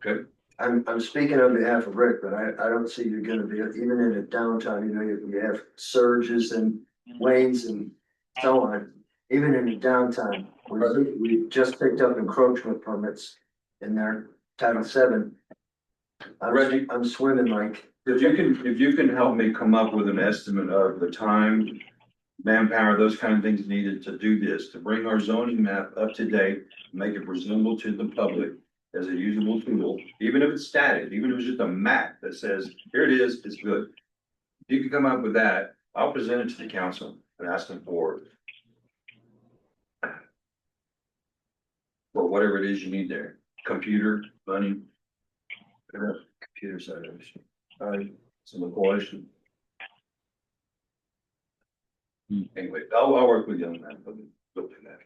Okay. I'm speaking on behalf of Rick, but I don't see you're gonna be, even in the downtime, you know, you have surges and waves and so on. Even in the downtime, we just picked up encroachment permits in their Title VII. Reggie? I'm swimming like. If you can help me come up with an estimate of the time, manpower, those kind of things needed to do this, to bring our zoning map up to date, make it presentable to the public as a usable tool, even if it's static, even if it's just a map that says, here it is, it's good. If you can come up with that, I'll present it to the council and ask them for whatever it is you need there, computer, money. Whatever, computer side of it. Some equation. Anyway, I'll work with you on that, but look at that.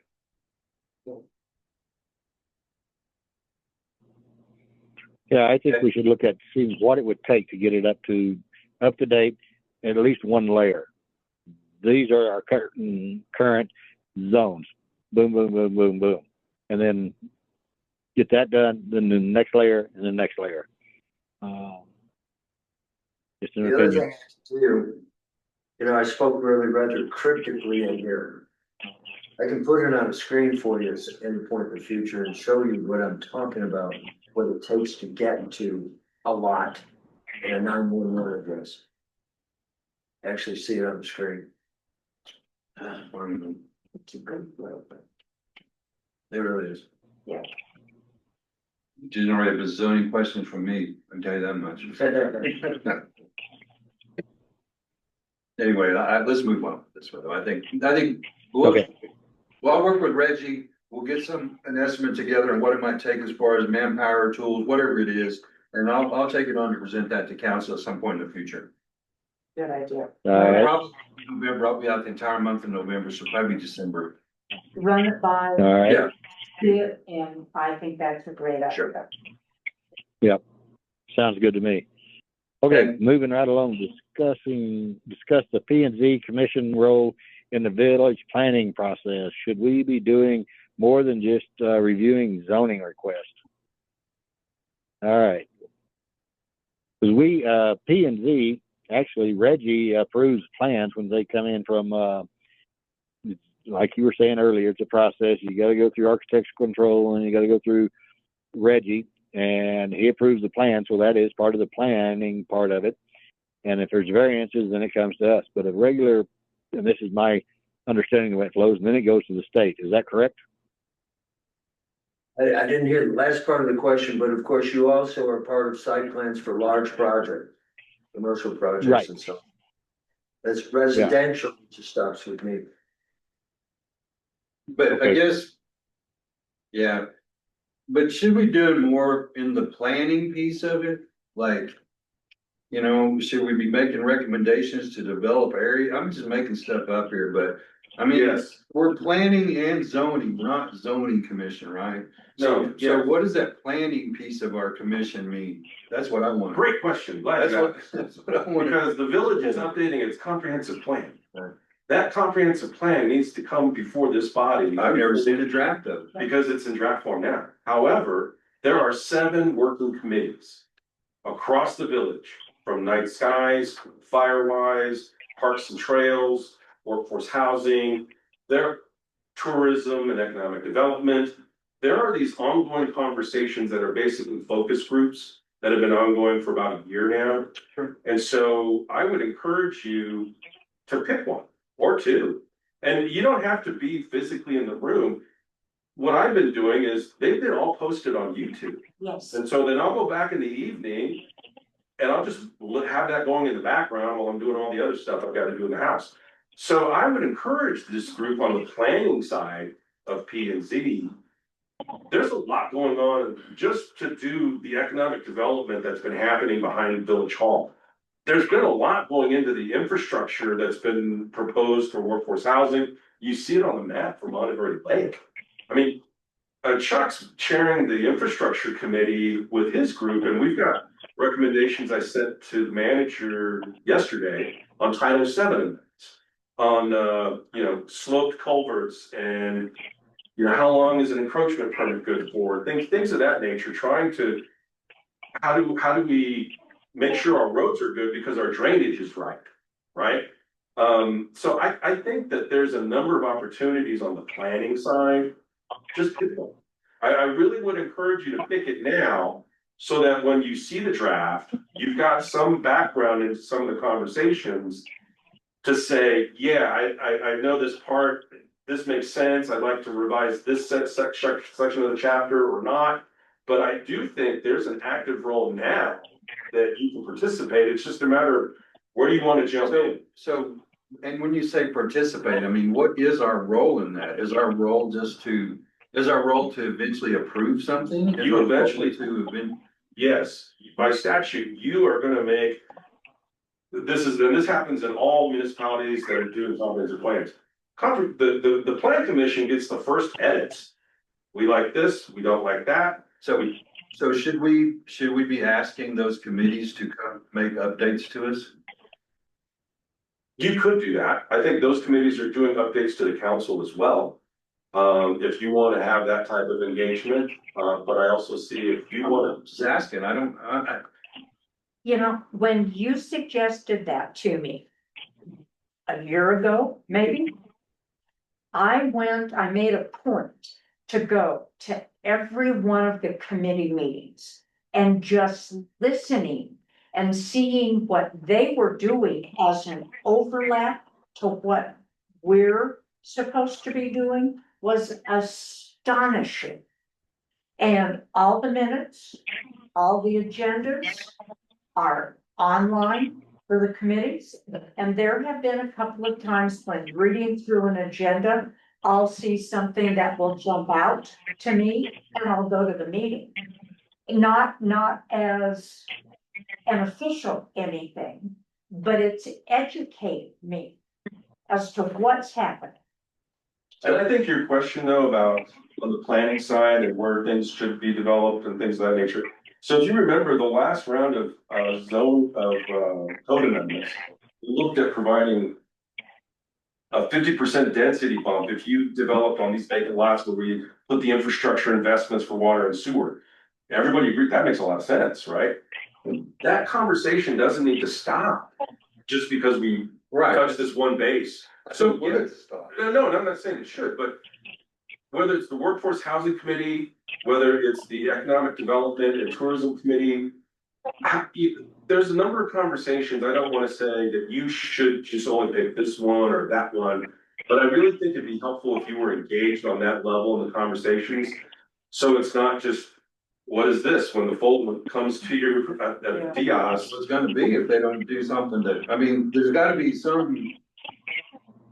Yeah, I think we should look at seeing what it would take to get it up to date, at least one layer. These are our current zones. Boom, boom, boom, boom, boom. And then get that done, then the next layer and the next layer. Just an The other opinion. thing too, you know, I spoke really rather cryptically in here. I can put it on a screen for you at any point in the future and show you what I'm talking about, what it takes to get to a lot in a 911 address. Actually see it on the screen. It really is. Generate a bazillion questions from me, I can tell you that much. Anyway, let's move on this way. I think, we'll, Okay. well, I'll work with Reggie. We'll get an estimate together on what it might take as far as manpower, tools, whatever it is. And I'll take it on to present that to council at some point in the future. Good idea. All right. Probably November, I'll be out the entire month of November, so probably December. Run it by, All right. Yeah. see it, and I think that's a great idea. Sure. Sounds good to me. Okay, Okay. moving right along, discuss the P and Z commission role in the village planning process. Should we be doing more than just reviewing zoning requests? All right. Because we, P and Z, actually Reggie approves plans when they come in from, like you were saying earlier, it's a process. You got to go through architectural control and you got to go through Reggie, and he approves the plan. So that is part of the planning part of it. And if there's variances, then it comes to us. But a regular, and this is my understanding of the way it flows, and then it goes to the state. Is that correct? I didn't hear the last part of the question, but of course you also are part of site plans for large projects, commercial projects Right. and so. That's residential, it just stops with me. But I Okay. guess, yeah, but should we do it more in the planning piece of it? Like, you know, should we be making recommendations to develop area? I'm just making stuff up here, but I mean, Yes. we're planning and zoning, we're not zoning commission, right? No, So yeah. what does that planning piece of our commission mean? That's what I want. Great question. Glad you That's asked. what I want. Because the village is updating its comprehensive plan. Right. That comprehensive plan needs to come before this body. I've never seen a draft of it. Because it's in draft form now. However, there are 7 working committees across the village, from Night Skies, Firewise, Parks and Trails, Workforce Housing, there, tourism and economic development. There are these ongoing conversations that are basically focus groups that have been ongoing for about a year now. Sure. And so I would encourage you to pick one or two. And you don't have to be physically in the room. What I've been doing is they've been all posted on YouTube. Yes. And so then I'll go back in the evening and I'll just have that going in the background while I'm doing all the other stuff I've got to do in the house. So I would encourage this group on the planning side of P and Z. There's a lot going on just to do the economic development that's been happening behind Village Hall. There's been a lot going into the infrastructure that's been proposed for workforce housing. You see it on the map for Montgomery Lake. I mean, Chuck's chairing the infrastructure committee with his group, and we've got recommendations I sent to the manager yesterday on Title VII, on sloped culverts, and how long is an encroachment permit good for? Things of that nature. Trying to how do we make sure our roads are good because our drainage is right. So I think that there's a number of opportunities on the planning side. Just pick one. I really would encourage you to pick it now so that when you see the draft, you've got some background in some of the conversations to say, yeah, I know this part, this makes sense. I'd like to revise this section of the chapter or not. But I do think there's an active role now that you can participate. It's just a matter of where do you want to jump in? So, and when you say participate, I mean, what is our role in that? Is our role to eventually approve something? You eventually Yes, by statute, you are gonna make. This happens in all municipalities that are doing comprehensive plans. The plan commission gets the first edits. We like this, we don't like that. So should we be asking those committees to come make updates to us? You could do that. I think those committees are doing updates to the council as well. If you want to have that type of engagement, but I also see if you want to. Just asking, You know, when you suggested that to me a year ago, maybe, I made a point to go to every one of the committee meetings and just listening and seeing what they were doing as an overlap to what we're supposed to be doing was astonishing. And all the minutes, all the agendas are online for the committees. And there have been a couple of times when reading through an agenda, I'll see something that will jump out to me and I'll go to the meeting. Not as an official anything, but it's educate me as to what's happening. And I think your question though about on the planning side and where things should be developed and things of that nature. So if you remember the last round of code amendments, we looked at providing a 50% density bump if you developed on these vacant lots where we put the infrastructure investments for water and sewer. Everybody agreed that makes a lot of sense, right? That conversation doesn't need to stop just because we touch this one base. So no, I'm not saying it should, but whether it's the workforce housing committee, whether it's the economic development and tourism committee, there's a number of conversations. I don't want to say that you should just only pick this one or that one, but I really think it'd be helpful if you were engaged on that level in the conversations. So it's not just, what is this when the fold comes to your Diaz? It's gonna be if they don't do something that, I mean, there's gotta be some.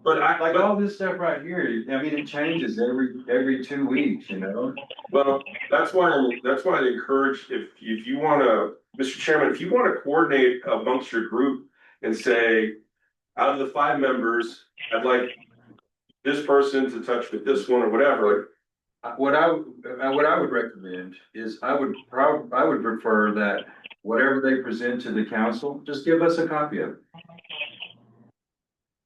But Like all this stuff right here, I mean, it changes every 2 weeks, you know? well, that's why I encourage, if you wanna, Mr. Chairman, if you wanna coordinate amongst your group and say, out of the 5 members, I'd like this person to touch with this one or whatever. What I would recommend is I would prefer that whatever they present to the council, just give us a copy of it.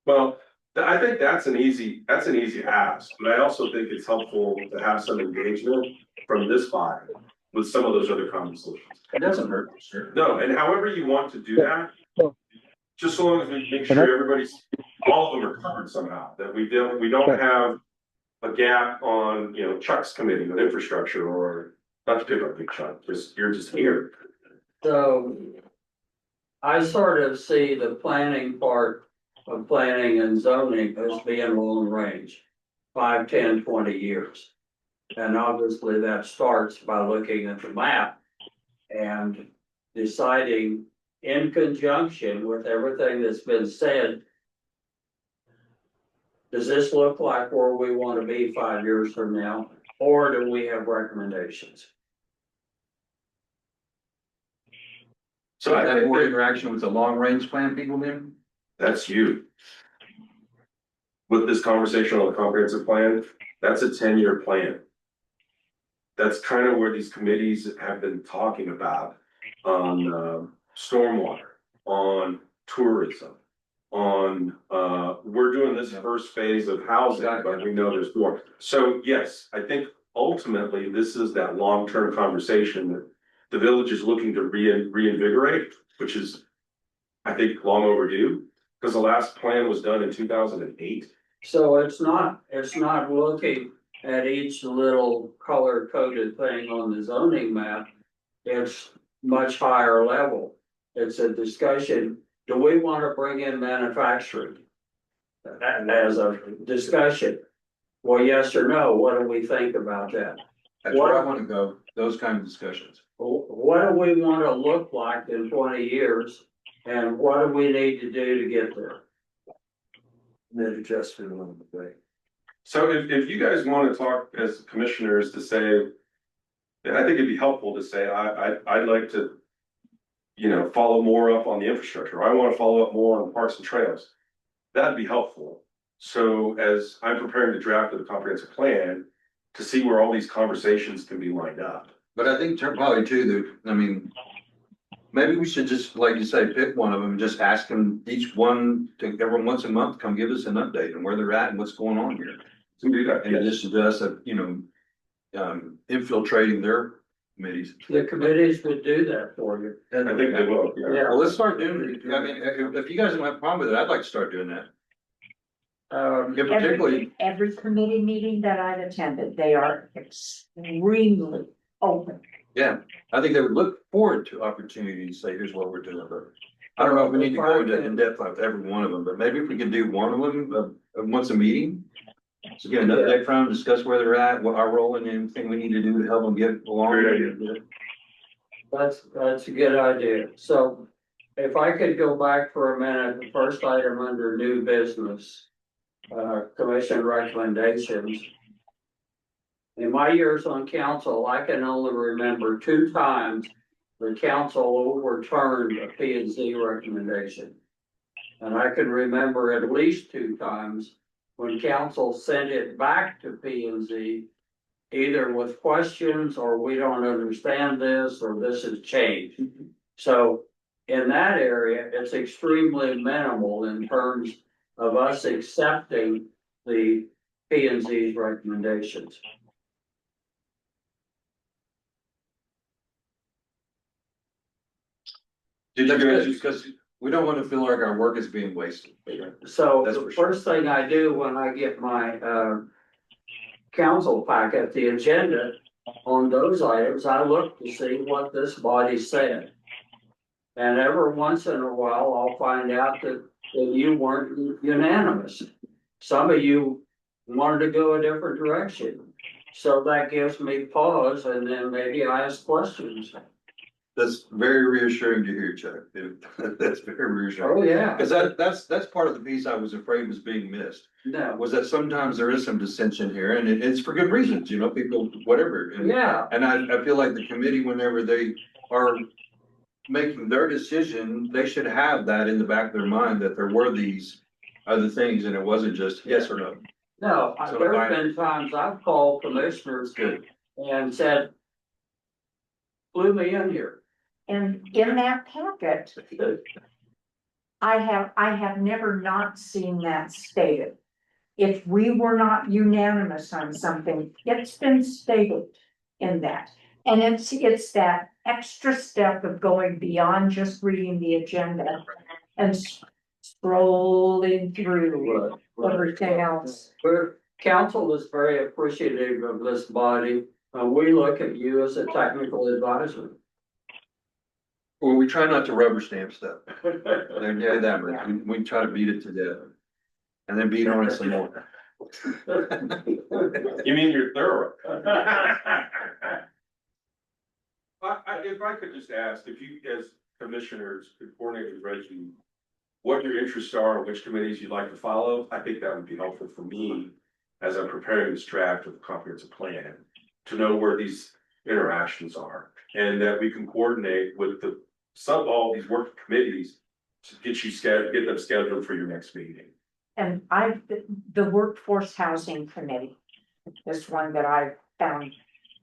Well, I think that's an easy ask, but I also think it's helpful to have some engagement from this body with some of those other conversations. It doesn't hurt, sure. No, and however you want to do that, just so long as we make sure all of them are covered somehow, that we don't have a gap on, Chuck's committee with infrastructure, or not to pick up Big Chuck, you're just here. So I sort of see the planning part of planning and zoning as being long range, 5, 10, 20 years. And obviously that starts by looking at the map and deciding in conjunction with everything that's been said, does this look like where we want to be 5 years from now, or do we have recommendations? So I have more interaction with the long range plan people then? That's you. With this conversation on the comprehensive plan, that's a 10-year plan. That's kind of where these committees have been talking about on stormwater, on tourism, on we're doing this first phase of housing, but we know there's more. So yes, I think ultimately this is that long-term conversation that the village is looking to reinvigorate, which is, I think, long overdue, because the last plan was done in 2008. So it's not looking at each little color coded thing on the zoning map. It's much higher level. It's a discussion. Do we want to bring in manufacturing? As a discussion. Well, yes or no, what do we think about that? That's where I want to go, those kind of discussions. What do we want to look like in 20 years? And what do we need to do to get there? Then adjust it along the way. So if you guys want to talk as commissioners to say, then I think it'd be helpful to say, I'd like to, follow more up on the infrastructure. I want to follow up more on parks and trails. That'd be helpful. So as I'm preparing to draft the comprehensive plan, to see where all these conversations can be lined up. But I think probably too, that, I mean, maybe we should just, like you say, pick one of them and just ask them each one to every once a month, come give us an update on where they're at and what's going on here. To do that. In addition to us, infiltrating their committees. The committees would do that for you. I think they will, yeah. Yeah. Well, let's start doing it. I mean, if you guys don't have a problem with it, I'd like to start doing that. Yeah, particularly, Every committee meeting that I've attended, they are extremely open. yeah, I think they would look forward to opportunity to say, here's what we're doing, but I don't know if we need to go into in depth with every one of them, but maybe if we could do one of them, once a meeting. So get an update from them, discuss where they're at, what our role and anything we need to do to help them get along. Great idea. That's a good idea. So if I could go back for a minute, the first item under new business, commission recommendations. In my years on council, I can only remember 2 times the council overturned a P and Z recommendation. And I can remember at least 2 times when council sent it back to P and Z, either with questions or we don't understand this, or this has changed. So in that area, it's extremely minimal in terms of us accepting the P and Z's recommendations. Because we don't want to feel like our work is being wasted. So That's the for sure. first thing I do when I get my council packet, the agenda on those items, I look to see what this body said. And every once in a while, I'll find out that you weren't unanimous. Some of you wanted to go a different direction. So that gives me pause, and then maybe I ask questions. That's very reassuring to hear, Chuck. That's very reassuring. Oh, yeah. Because that's part of the piece I was afraid was being missed, No, was that sometimes there is some dissension here, and it's for good reasons, you know, people, whatever. yeah, And I feel like the committee, whenever they are making their decision, they should have that in the back of their mind, that there were these other things, and it wasn't just yes or no. no, So there's been times I've called commissioners Good. and said, flew me in here. And in that packet, I have never not seen that stated. If we were not unanimous on something, it's been stated in that. And it's that extra step of going beyond just reading the agenda and scrolling through everything else. Council is very appreciative of this body. We look at you as a technical advisor. Well, we try not to rubber stamp stuff. Yeah, that much. We try to beat it to death. And then beat on it some more. You mean you're thorough? If I could just ask, if you as commissioners could coordinate with Reggie, what your interests are, which committees you'd like to follow, I think that would be helpful for me as I'm preparing this draft of the comprehensive plan, to know where these interactions are, and that we can coordinate with all these working committees to get them scheduled for your next meeting. And the Workforce Housing Committee is one that I found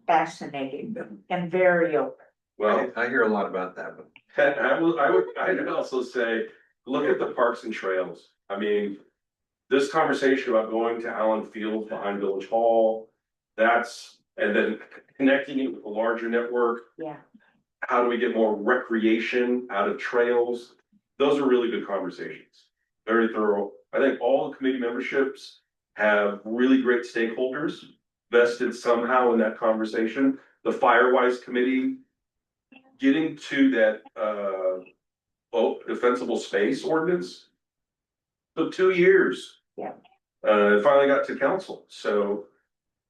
fascinating and very open. Well, I hear a lot about that, but I'd also say, look at the parks and trails. I mean, this conversation about going to Allen Field behind Village Hall, and then connecting it with a larger network. Yeah. How do we get more recreation out of trails? Those are really good conversations, very thorough. I think all the committee memberships have really great stakeholders vested somehow in that conversation. The Firewise Committee, getting to that defensible space ordinance took 2 years. Yeah. It finally got to council. So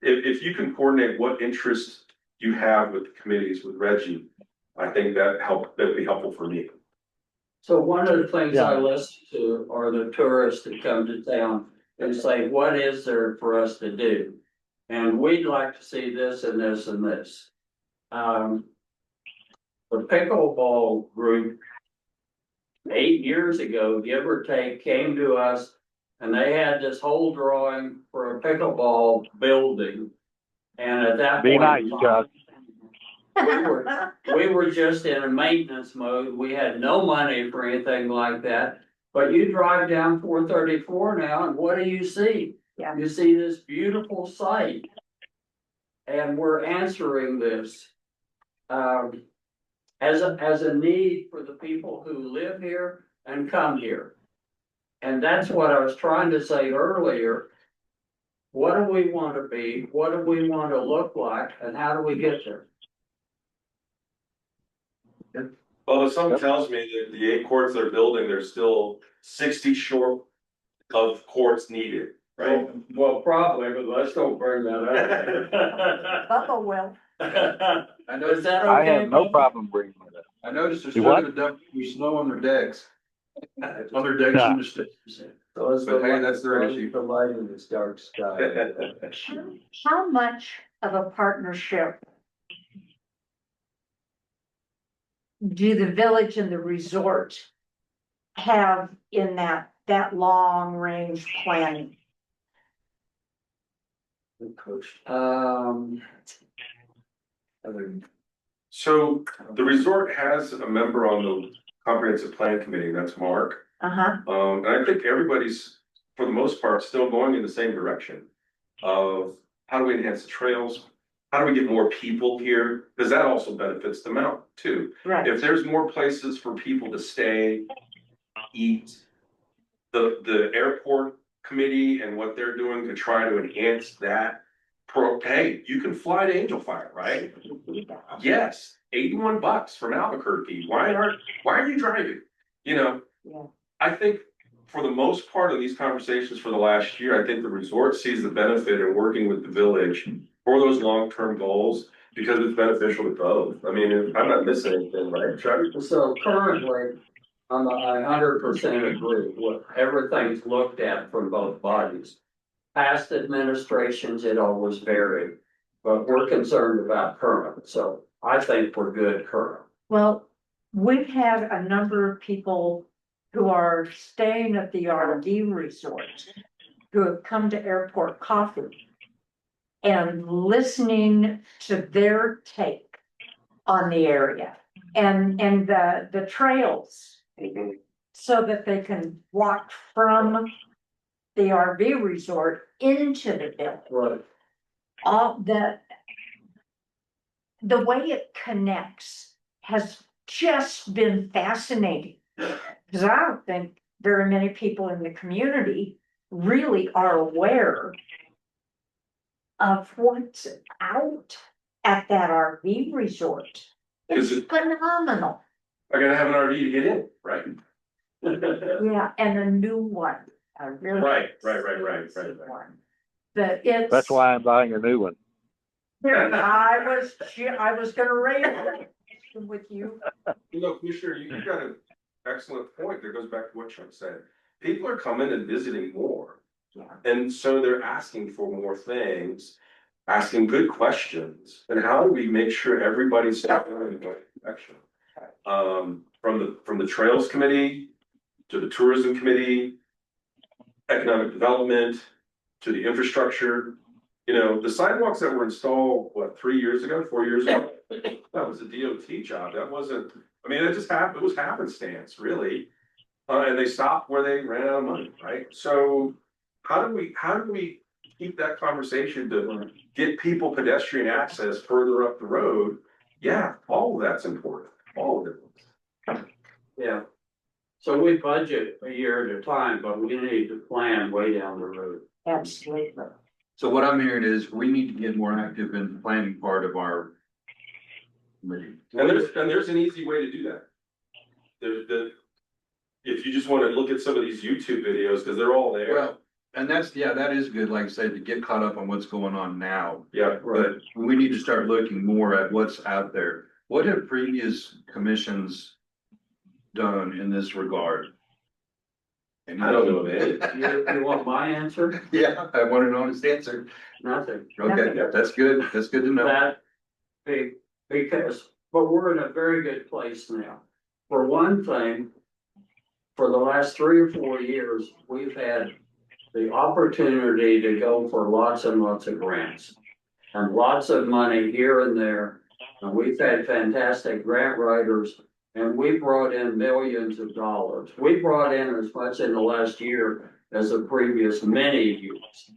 if you can coordinate what interests you have with the committees with Reggie, I think that'd be helpful for me. So one of the things I Yeah. listen to are the tourists that come to town and say, what is there for us to do? And we'd like to see this and this and this. The pickleball group 8 years ago, give or take, came to us and they had this whole drawing for a pickleball building. And at that Be point, nice, Chuck. we were just in a maintenance mode. We had no money for anything like that. But you drive down 434 now and what do you see? Yeah. You see this beautiful site. And we're answering this. as a need for the people who live here and come here. And that's what I was trying to say earlier. What do we want to be? What do we want to look like? And how do we get there? Well, if someone tells me that the 8 courts they're building, there's still 60 short of courts needed, right? Well, probably, but let's don't bring that Bubba will. up. I noticed Is that I okay, have no Bubba? problem bringing it up. I noticed they're Do starting what? to dump your snow on their decks. On their decks in the state. So it's But the hey, light- that's their it's issue. The light in this dark sky. How much of a partnership do the village and the resort have in that long range planning? So the resort has a member on the comprehensive plan committee, that's Mark. Uh-huh, And I think everybody's, for the most part, still going in the same direction of how do we enhance the trails? How do we get more people here? Because that also benefits the mountain too. right. If there's more places for people to stay, eat, the airport committee and what they're doing to try to enhance that. Hey, you can fly to Angel Fire, right? Yes, $81 from Albuquerque. Why are you driving? You know, Yeah. I think for the most part of these conversations for the last year, I think the resort sees the benefit in working with the village for those long-term goals because it's beneficial to both. I mean, I'm not missing anything, right, Chuck? So currently, I 100% agree with everything's looked at from both bodies. Past administrations, it always varied, but we're concerned about current, so I think we're good current. Well, we've had a number of people who are staying at the RV resort who have come to Airport Coffee and listening to their take on the area and the trails so that they can walk from the RV resort into the village. Right. All the way it connects has just been fascinating. Because I don't think very many people in the community really are aware of what's out at that RV resort. It's Is it- phenomenal. I gotta have an RV to get in, right? Yeah, and a new one, a really. Right. expensive one. But it's. That's why I'm buying a new one. I was gonna raise that question with you. You know, Commissioner, you got an excellent point that goes back to what Chuck said. People are coming and visiting more. Yeah. And so they're asking for more things, asking good questions. And how do we make sure everybody's stepping in the right direction? From the Trails Committee to the Tourism Committee, Economic Development, to the infrastructure. You know, the sidewalks that were installed, 4 years ago? That was a DOT job. That wasn't, I mean, it just happened, it was happenstance, really. And they stopped where they ran out of money, right? So how do we keep that conversation to get people pedestrian access further up the road? Yeah, all of that's important, all of it. Yeah. So we budget a year at a time, but we need to plan way down the road. Absolutely. So what I'm hearing is we need to get more active in the planning part of our committee. And there's an easy way to do that. If you just wanna look at some of these YouTube videos, because they're all there. Well, and that is good, like I said, to get caught up on what's going on now. Yeah, But we need to start looking more at what's out there. What have previous commissions done in this regard? I don't know, man. You want my answer? Yeah, I want an honest answer. Nothing. Okay, that's good. That's good to know. That big, because, but we're in a very good place now. For one thing, for the last 3 or 4 years, we've had the opportunity to go for lots and lots of grants. And lots of money here and there, and we've had fantastic grant writers. And we brought in millions of dollars. We brought in as much in the last year as the previous many years.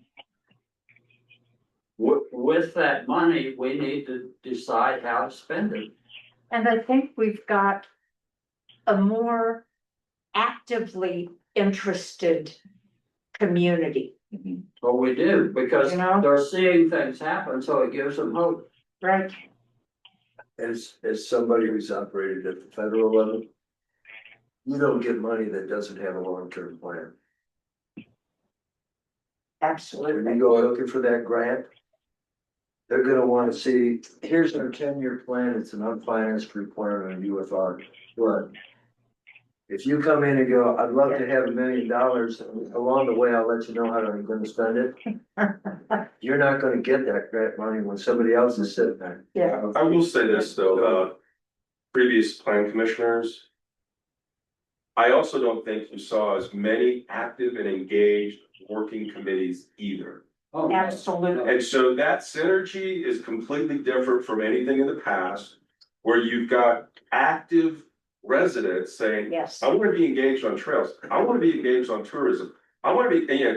With that money, we need to decide how to spend it. And I think we've got a more actively interested community, Well, we do, because You know? they're seeing things happen, so it gives them hope. right? As somebody who's operated at the federal level, you don't get money that doesn't have a long-term plan. When Absolutely. you go looking for that grant, they're gonna wanna see, here's our 10-year plan, it's an unfinanced requirement of UFR. But if you come in and go, I'd love to have $1 million, along the way, I'll let you know how I'm gonna spend it. You're not gonna get that grant money when somebody else is sitting there. Yeah, I will say this though, previous plan commissioners. I also don't think you saw as many active and engaged working committees either. Oh, absolutely. And so that synergy is completely different from anything in the past, where you've got active residents saying, Yes, I wanna be engaged on trails, I wanna be engaged on tourism, I wanna be, and yet,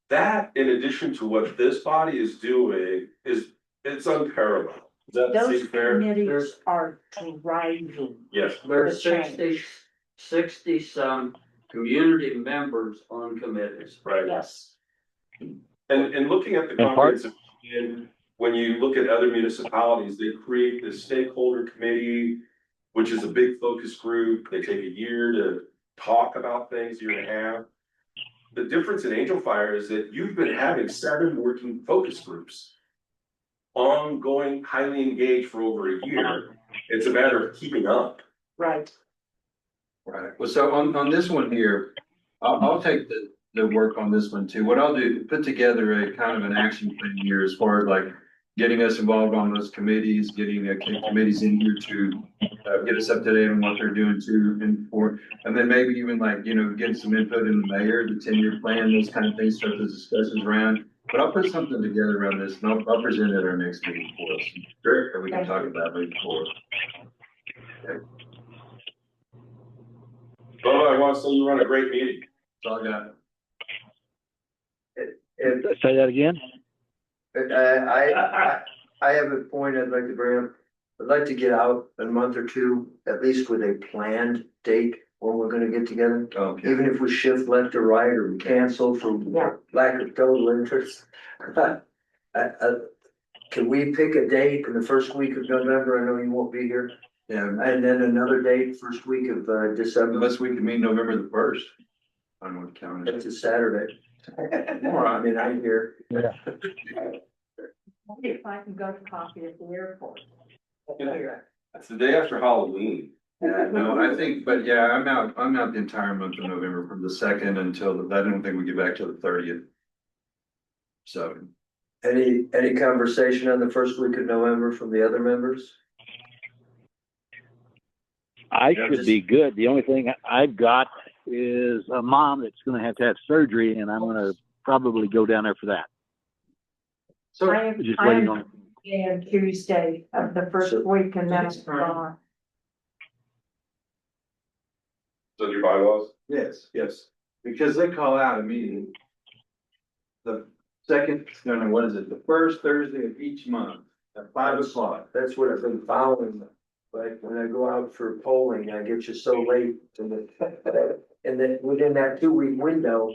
that in addition to what this body is doing it's unparalleled. Does that those seem fair? committees are driving. Yes. There's The change. 60 some community members on committees. Right, Yes, and looking at the And part- comprehensive, plan, when you look at other municipalities, they create this stakeholder committee. Which is a big focus group, they take a year to talk about things, year and a half. The difference in Angel Fire is that you've been having 7 working focus groups. Ongoing, highly engaged for over a year, it's a matter of keeping up. right. Right, well, so on this one here, I'll take the work on this one too. What I'll do, put together a kind of an action plan here as far as like getting us involved on those committees, getting committees in here to get us up to date on what they're doing too, and then maybe even like, getting some input in the mayor, the 10-year plan, those kind of things, start those discussions around. But I'll put something together around this and I'll present it at our next meeting for us. Sure. Or we can talk about moving forward. Well, I want to say you run a great meeting. That's all I got. And Say that again? I have a point I'd like to bring up. I'd like to get out a month or two, at least with a planned date when we're gonna get together. Okay. Even if we shift left or right or we cancel for Yeah. lack of total interest. Can we pick a date in the first week of November? I know you won't be here. Yeah, And then another date, first week of December. unless we can meet November the 1st. I don't know what count it is. It's a Saturday. I mean, I'm here. Yeah. Maybe if I can go to coffee at the airport. That's the day after Halloween. Yeah, no, I think, but yeah, I'm out the entire month of November from the 2nd until, I don't think we get back till the 30th. So, Any conversation on the first week of November from the other members? I Yeah, should just- be good. The only thing I've got is a mom that's gonna have to have surgery, and I'm gonna probably go down there for that. so I am, Just I waiting am on, on Tuesday of the first So- week and then That's it's fine. gone. So your bylaws? yes, because they call out a meeting. The second, no, what is it? The first Thursday of each month at 5 o'clock. That's what I've been following, but when I go out for polling, I get you so late and then within that 2-week window,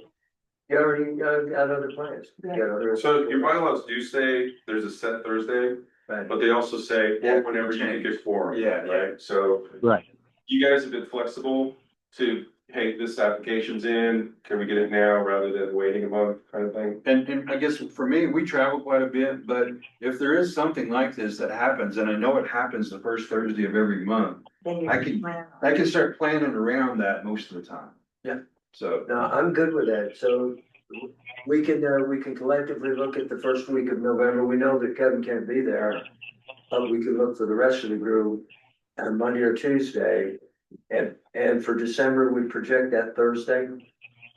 you already got other plans. You got other- So your bylaws do say there's a set Thursday, Right. but they also say whenever you can get quorum. Yeah, Right, so right. you guys have been flexible to, hey, this application's in, can we get it now rather than waiting a month kind of thing? And I guess for me, we travel quite a bit, but if there is something like this that happens, and I know it happens the first Thursday of every month, Then you I can can- plan. I can start planning around that most of the time. Yeah. So, No, I'm good with that, so we can collectively look at the first week of November, we know that Kevin can't be there. But we can look for the rest of the group on Monday or Tuesday, and for December, we project that Thursday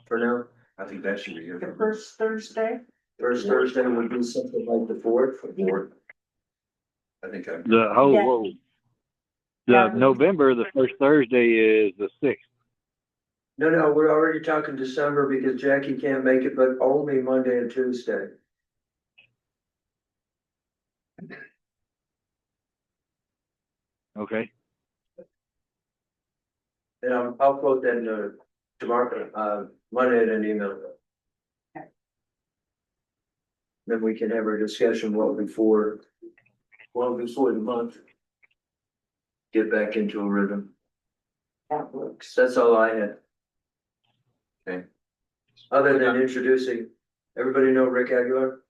for now. I think that should be good. The first Thursday, First Thursday would be something like the 4th. I think I'm. The whoa. Yeah. The November, the first Thursday is the 6th. No, we're already talking December because Jackie can't make it, but only Monday and Tuesday. Okay. And I'll quote that, tomorrow, Monday in an email. Okay. Then we can have our discussion well before the month. Get back into a rhythm. That works. That's all I had. Okay. Other than introducing, everybody know Rick Aguilar?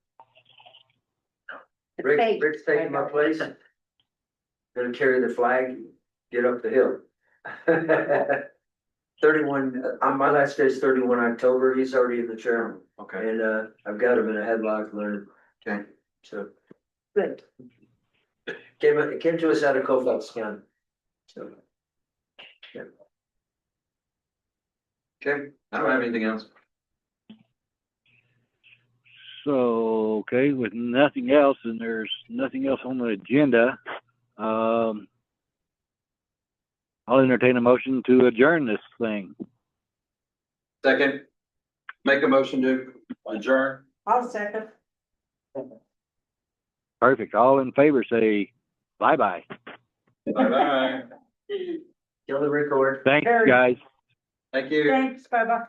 Rick's taking my place. Gonna carry the flag, get up the hill. 31, my last day is 31 October, he's already in the chair, Okay, and, I've got him in a headlock learning, okay. so. Good. It came to us out of Colfax County. So. Yeah. Okay, I don't have anything else. So, okay, with nothing else, and there's nothing else on the agenda, I'll entertain a motion to adjourn this thing. Second, make a motion to adjourn. I'll second. Perfect. All in favor, say bye-bye. Bye-bye. Kill the record. Thanks, Very- guys. Thank you. Thanks, Bubba.